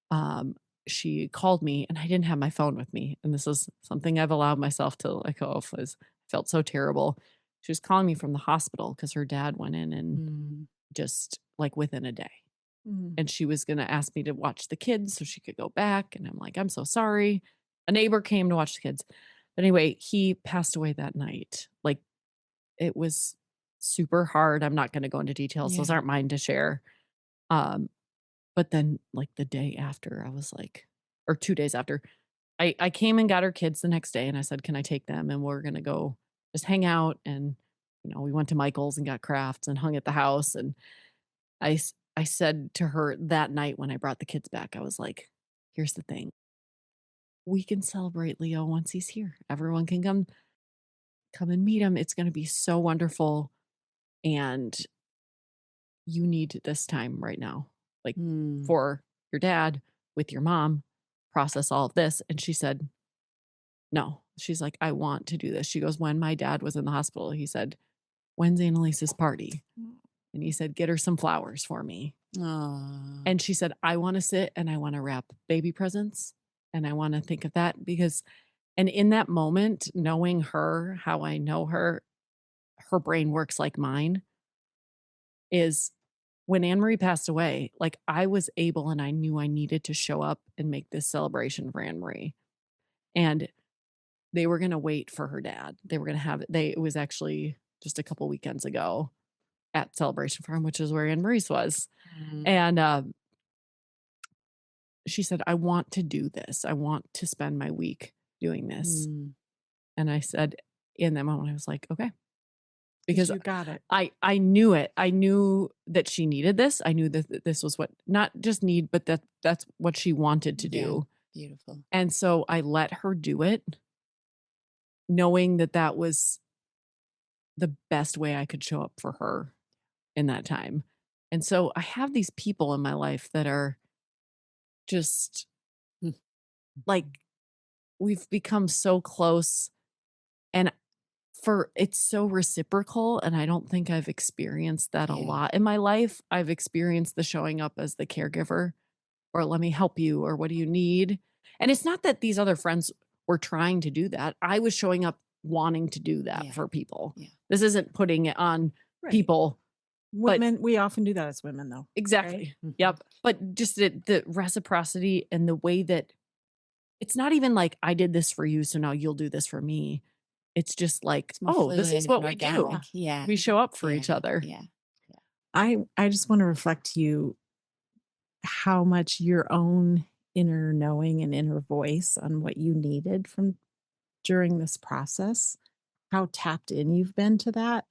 um, she called me, and I didn't have my phone with me. And this is something I've allowed myself to let go of, was felt so terrible. She was calling me from the hospital because her dad went in and Mm. just like within a day. Mhm. And she was going to ask me to watch the kids so she could go back. And I'm like, I'm so sorry. A neighbor came to watch the kids. But anyway, he passed away that night. Like, it was super hard. I'm not going to go into details. Those Yeah. aren't mine to share. Um, but then like the day after, I was like, or 2 days after, I came and got her kids the next day, and I said, can I take them? And we're going to go just hang out. And, we went to Michael's and got crafts and hung at the house. And I said to her that night when I brought the kids back, I was like, here's the thing. We can celebrate Leo once he's here. Everyone can come and meet him. It's going to be so wonderful. And you need this time right now, like Mm. for your dad with your mom, process all of this. And she said, no. She's like, I want to do this. She goes, when my dad was in the hospital, he said, when's Annalise's party? And he said, get her some flowers for me. Aw. And she said, I want to sit and I want to wrap baby presents. And I want to think of that because, and in that moment, knowing her, how I know her brain works like mine, is when Anne Marie passed away, like I was able and I knew I needed to show up and make this celebration for Anne Marie. And they were going to wait for her dad. They were going to have it. It was actually just a couple weekends ago at Celebration Farm, which is where Anne Marie's was. Mm. And she said, I want to do this. I want to spend my week doing this. Mm. And I said, in that moment, I was like, okay. 'Cause Because you got it. I knew it. I knew that she needed this. I knew that this was what, not just need, but that's what she wanted to Yeah. do. Beautiful. And so I let her do it, knowing that that was the best way I could show up for her in that time. And so I have these people in my life that are just Mm. like, we've become so close, and it's so reciprocal. And I don't think I've experienced that a Yeah. lot in my life. I've experienced the showing up as the caregiver, or let me help you, or what do you need? And it's not that these other friends were trying to do that. I was showing up wanting to do that Yeah. for people. Yeah. This isn't putting it on Right. people. Women, we often do that as women, though. Exactly. Mhm. Yep. But just the reciprocity and the way that it's not even like I did this for you, so now you'll do this for me. It's just like, It's more oh, this is fluid what and we do. organic. Yeah. We show up for each Yeah. other. Yeah. I just want to reflect to you how much your own inner knowing and inner voice on what you needed from during this process, how tapped in you've been to that.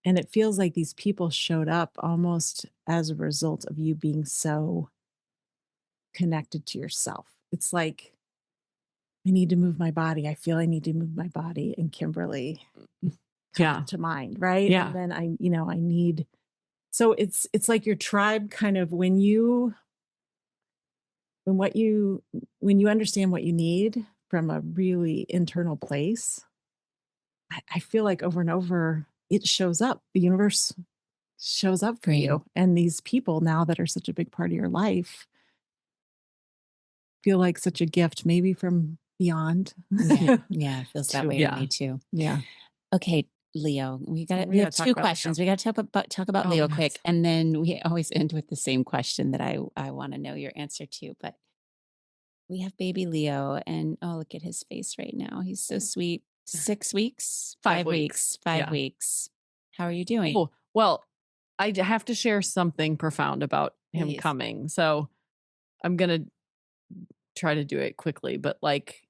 And it feels like these people showed up almost as a result of you being so connected to yourself. It's like I need to move my body. I feel I need to move my body. And Kimberly Yeah. comes to mind, right? Yeah. And then I need, so it's like your tribe kind of when you understand what you need from a really internal place, I feel like over and over it shows up. The universe shows up for Right. you. And these people now that are such a big part of your life feel like such a gift, maybe from beyond. Yeah, it feels that To way to me too. Yeah. Okay, Leo, we We have gotta talk two about questions. We got to talk about Oh, Leo yes. quick, and then we always end with the same question that I want to know your answer to. But we have baby Leo, and oh, look at his face right now. He's so sweet. 6 weeks, 5 weeks, 5 Yeah. weeks. How are you doing? Oh, well, I have to share something profound about him Please. coming. So I'm going to try to do it quickly, but like,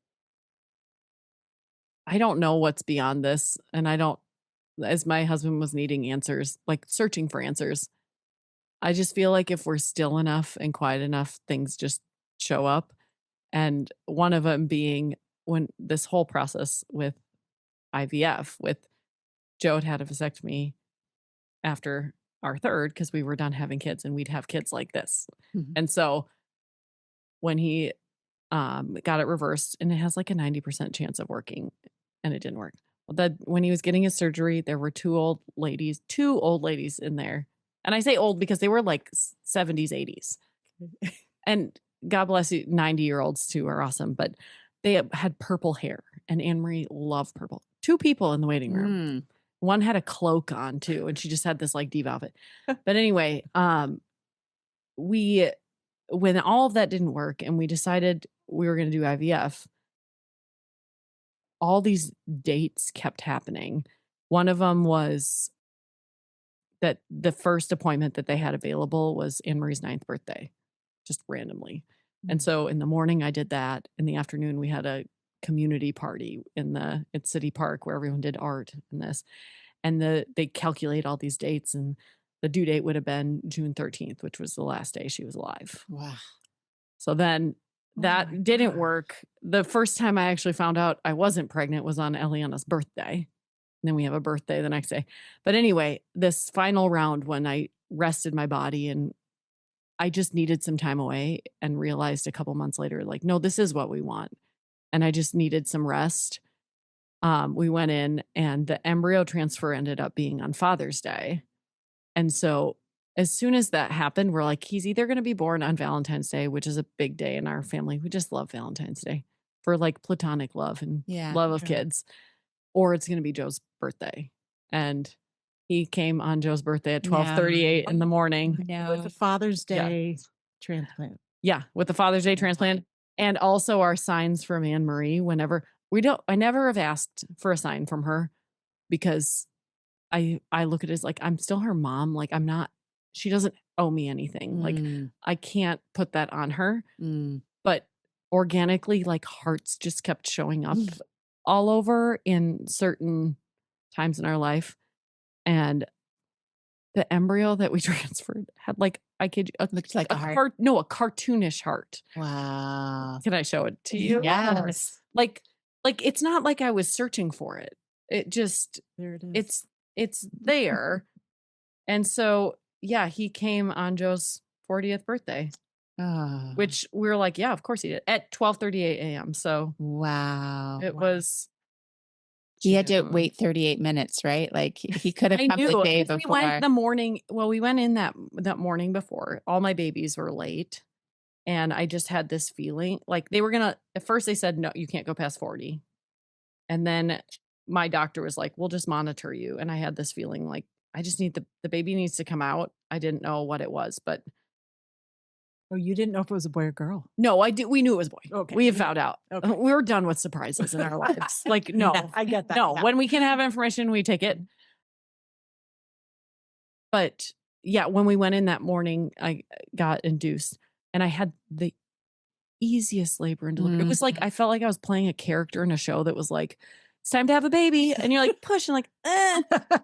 I don't know what's beyond this. And I don't, as my husband was needing answers, like searching for answers, I just feel like if we're still enough and quiet enough, things just show up. And one of them being when this whole process with IVF, with Joe had a vasectomy after our third, because we were done having kids and we'd have kids like this. Mhm. And so when he got it reversed, and it has like a 90% chance of working, and it didn't work. Well, that when he was getting his surgery, there were two old ladies in there. And I say old because they were like 70s, 80s. And God bless you, 90-year-olds too are awesome, but they had purple hair, and Anne Marie loved purple. Two people in the waiting room. Mm. One had a cloak on too, and she just had this like diva outfit. But anyway, when all of that didn't work and we decided we were going to do IVF, all these dates kept happening. One of them was that the first appointment that they had available was Anne Marie's 9th birthday, just randomly. And so in the morning I did that. In the afternoon we had a community party at City Park where everyone did art and this. And they calculate all these dates, and the due date would have been June 13th, which was the last day she was alive. Wow. So then that my didn't gosh. work. The first time I actually found out I wasn't pregnant was on Eliana's birthday. And then we have a birthday the next day. But anyway, this final round when I rested my body and I just needed some time away, and realized a couple months later, like, no, this is what we want. And I just needed some rest. We went in, and the embryo transfer ended up being on Father's Day. And so as soon as that happened, we're like, he's either going to be born on Valentine's Day, which is a big day in our family. We just love Valentine's Day for like platonic love and love of kids, or it's going to be Joe's birthday. And he came on Joe's birthday at 12:38 in the morning. With the Father's Day transplant. Yeah, with the Father's Day transplant. And also our signs from Anne Marie whenever I never have asked for a sign from her, because I look at it as like, I'm still her mom. Like she doesn't owe me anything. Like I can't put that on her, but organically, like hearts just kept showing up all over in certain times in our life. And the embryo that we transferred had like, I kid you, Looked like a heart. No, a cartoonish heart. Wow. Can I show it to you? Yes. Like it's not like I was searching for it. It just, There it is. it's there. And so, yeah, he came on Joe's 40th birthday, Oh. which we were like, yeah, of course he did, at 12:38 a.m. So Wow. it was. He had to wait 38 minutes, right? Like he could have I come knew the day we before. went the morning. Well, we went in that morning before. All my babies were late. And I just had this feeling like they were at first they said, no, you can't go past 40. And then my doctor was like, we'll just monitor you. And I had this feeling like, I just need the baby needs to come out. I didn't know what it was, but. Oh, you didn't know if it was a boy or girl? No, we knew it was a boy. Okay. We had found out. Okay. We were done with surprises in our lives. Like, no. I get that. No, Yeah. when we can have information, we take it. But yeah, when we went in that morning, I got induced, and I had the easiest labor and delivery. It was like, I felt like I was playing a character in a show that was like, it's time to have a baby. And you're like, push, and like,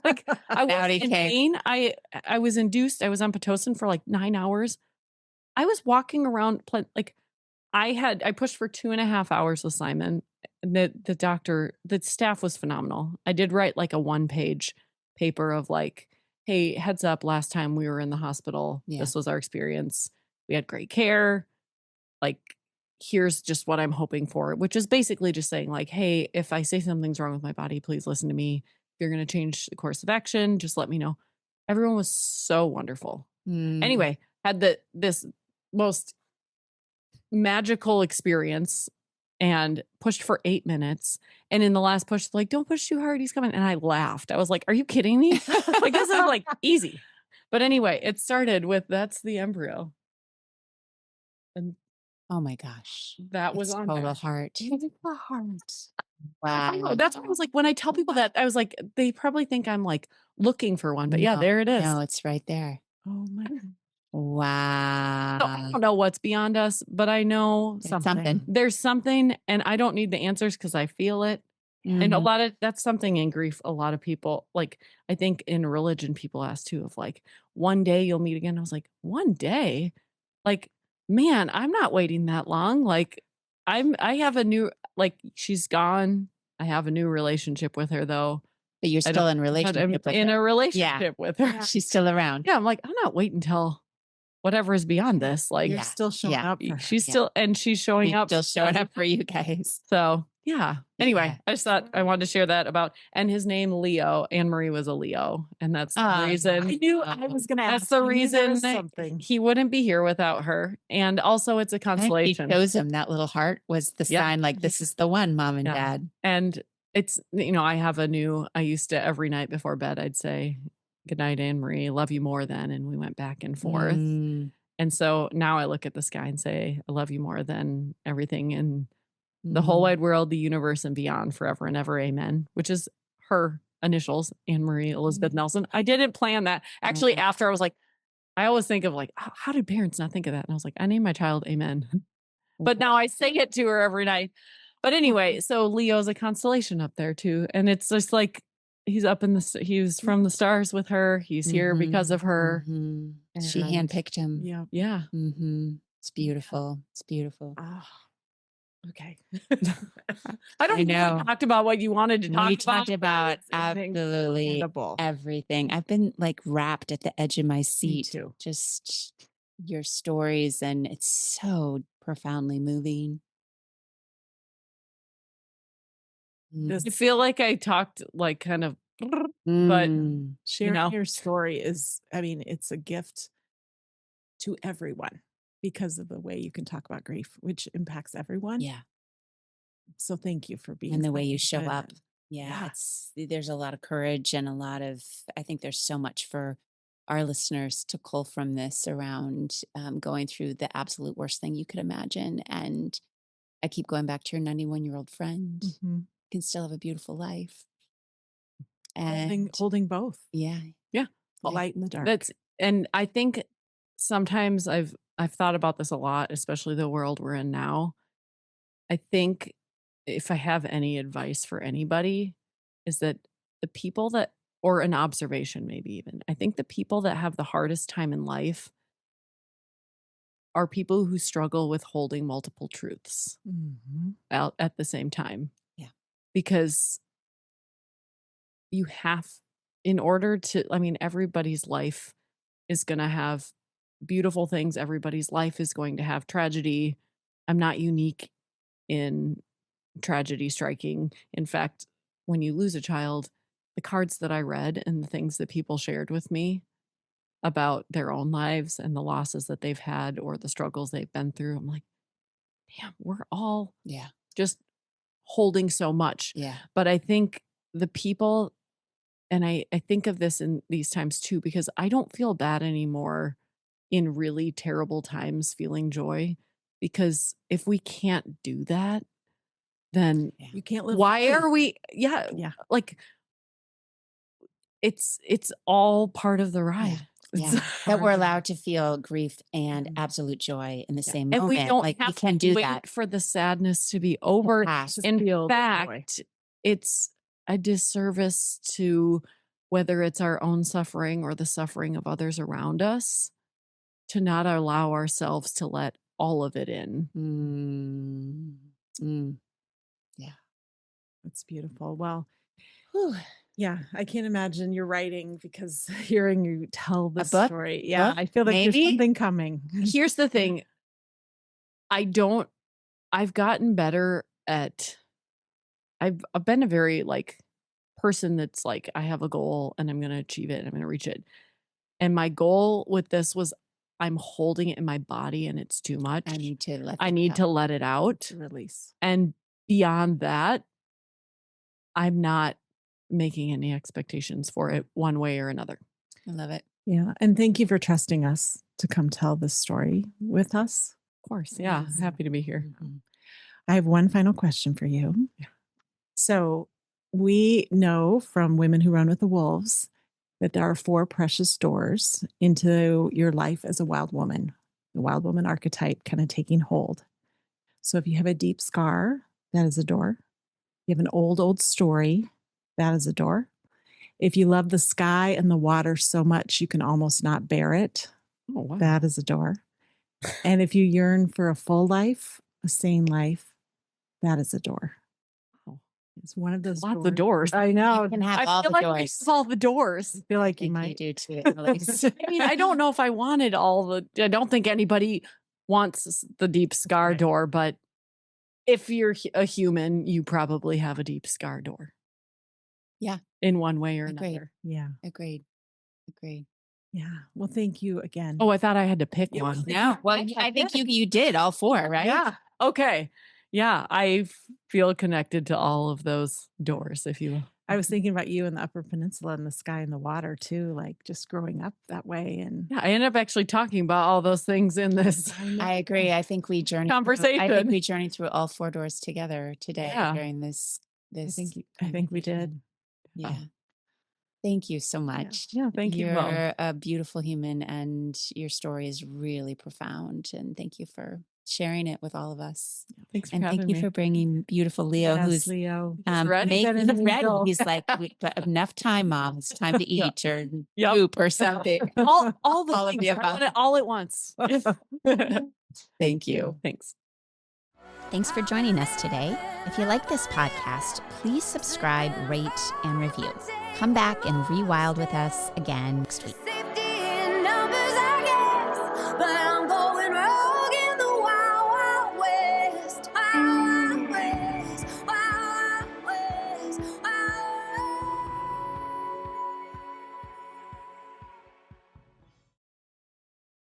like I was in pain. I was induced. I was on Pitocin for like 9 hours. I was walking around, like, I pushed for 2.5 hours with Simon. The staff was phenomenal. I did write like a 1-page paper of like, hey, heads up, last time we were in the hospital, Yeah. this was our experience. We had great care. Like, here's just what I'm hoping for, which is basically just saying like, hey, if I say something's wrong with my body, please listen to me. If you're going to change the course of action, just let me know. Everyone was so wonderful. Anyway, had this most magical experience and pushed for 8 minutes. And in the last push, like, don't push too hard. He's coming. And I laughed. I was like, are you kidding me? Like, this is like easy. But anyway, it started with that's the embryo. And Oh my gosh. that was It's on total there. heart. The heart. I know. Wow. That's what I was like, when I tell people that, I was like, they probably think I'm like looking for one. But yeah, No, there it is. No, it's right there. Oh my. So I Wow. don't know what's beyond us, but I know It's something. there's something, and I don't need the answers because I feel it. And a Mhm. lot of that's something in grief. A lot of people, like, I think in religion, people ask too of like, one day you'll meet again. I was like, one day? Like, man, I'm not waiting that long. Like, I have a new, like, she's gone. I have a new relationship with her though. But you're I still don't, in but I'm relationship with in her. a relationship with her. Yeah. She's still around. Yeah, I'm like, I'm not waiting until whatever is beyond this. Like, You're Yeah. still showing Yeah. up for her. she's Yeah. still, and she's showing She's up. still showing up for you guys. So yeah. Anyway, Yeah. I just thought I wanted to share that about, and his name Leo. Anne Marie was a Leo, and that's the Oh, reason. I knew I was going to ask. That's the I knew there reason was that something. he wouldn't be here without her, and also it's a I think consolation. he chose him. That little heart was the Yeah. sign, like, this is the one, mom and Yeah. dad. And it's, I used to every night before bed, I'd say, good night, Anne Marie, love you more than, and we went back and forth. Mm, And so now I look at the sky and say, I love you more than everything in the whole mhm. wide world, the universe, and beyond, forever and ever. Amen. Which is her initials, Anne Marie Elizabeth Nelson. I didn't plan that. Actually, after I was like, I always think of like, how did parents not think of that? And I was like, I named my child Amen. But now I say it to her every night. But anyway, so Leo's a constellation up there too. And it's just like, he's he's from the stars with her. He's here because of her. Mhm. She And handpicked him. Yeah. yeah. It's beautiful. It's beautiful. Oh, okay. I don't I know. know. Talked about what you wanted to talk We about. talked about It's absolutely incredible. everything. I've been like wrapped at the edge of my Me seat. too. Just your stories, and it's so profoundly moving. This I feel like I talked like kind of, but Mm. sharing your story is, I mean, it's a gift to everyone because of the way you can talk about grief, which impacts everyone. Yeah. So thank you for being And the way so you show open up. and- Yeah, there's a lot of courage and I think there's so much for our listeners to cull from this around going through the absolute worst thing you could imagine. And I keep going back to your 91-year-old friend. Mhm. Can still have a beautiful life. Holding, And holding both, yeah. the light and the dark. And I think sometimes I've thought about this a lot, especially the world we're in now. I think if I have any advice for anybody, is that the people that, or an observation maybe even, I think the people that have the hardest time in life are people who struggle with holding multiple truths Mhm. out at the same time. Yeah. Because you have, in order to, I mean, everybody's life is going to have beautiful things. Everybody's life is going to have tragedy. I'm not unique in tragedy striking. In fact, when you lose a child, the cards that I read and the things that people shared with me about their own lives and the losses that they've had or the struggles they've been through, I'm like, damn, we're all Yeah. just holding so much. Yeah. But I think the people, and I think of this in these times too, because I don't feel bad anymore in really terrible times feeling joy, because if we can't do that, then You can't live. why free. are we, Yeah. like it's all part of the ride. Yeah. It's That we're allowed to feel grief and Mhm. absolute joy in the same and we moment. don't Like we have can to do wait that. for the sadness to be over. pass. Just In feel the joy. fact, it's a disservice to whether it's our own suffering or the suffering of others around us, to not allow ourselves to let all of it in. Yeah. That's beautiful. Well, Whew. yeah, I can't imagine your writing because hearing you tell the book? story. Yeah, Book? I feel like there's Maybe? something coming. Here's the thing. I've gotten better at, I've been a very like person that's like, I have a goal and I'm going to achieve it and I'm going to reach it. And my goal with this was I'm holding it in my body and it's too much. I need to let I it need out. to let it out. Release. And beyond that, I'm not making any expectations for it one way or another. I love it. Yeah. And thank you for trusting us to come tell this story with us. Of course. Yeah. Yes. Happy to be here. Mhm. I have one final question for you. So we know from Women Who Run with the Wolves that there are 4 precious doors into your life as a wild woman, the wild woman archetype kind of taking hold. So if you have a deep scar, that is a door. You have an old story, that is a door. If you love the sky and the water so much you can almost not bear it, Oh, wow. that is a door. And if you yearn for a full life, a sane life, that is a door. Wow. It's one of those Lots of doors. I know. You can have I all feel the like I doors. have all the doors. I feel like you I think might. you do too, Annalise. I mean, I don't know if I wanted I don't think anybody wants the deep scar Right. door, but if you're a human, you probably have a deep scar door. Yeah. In one way or Agreed. another. Yeah. Agreed. Yeah. Well, thank you again. Oh, I thought I had to pick Yeah, one. No, well, I think you did all 4, right? Yeah. Okay. Yeah. I feel connected to all of those doors, if you will. I was thinking about you in the Upper Peninsula and the sky and the water too, like just growing up that way. And Yeah, I ended up actually talking about all those things in this I agree. I think we journeyed conversation. I think we journeyed through all 4 doors together today Yeah. during this. I think we did. Yeah. Thank you so much. Yeah, thank you both. You're a beautiful human and your story is really profound. And thank you for sharing it with all of us. Thanks for And having thank you me. for bringing beautiful Leo, Yes, who's Leo. ready. he's He's ready. ready. He's like, but enough time, Mom. It's time to Yeah. eat or Yep. poop or something. all the All of things. the I want above. it all at once. Thank you. Thanks. Thanks for joining us today. If you like this podcast, please subscribe, rate, and review. Come back and rewild with us again next week.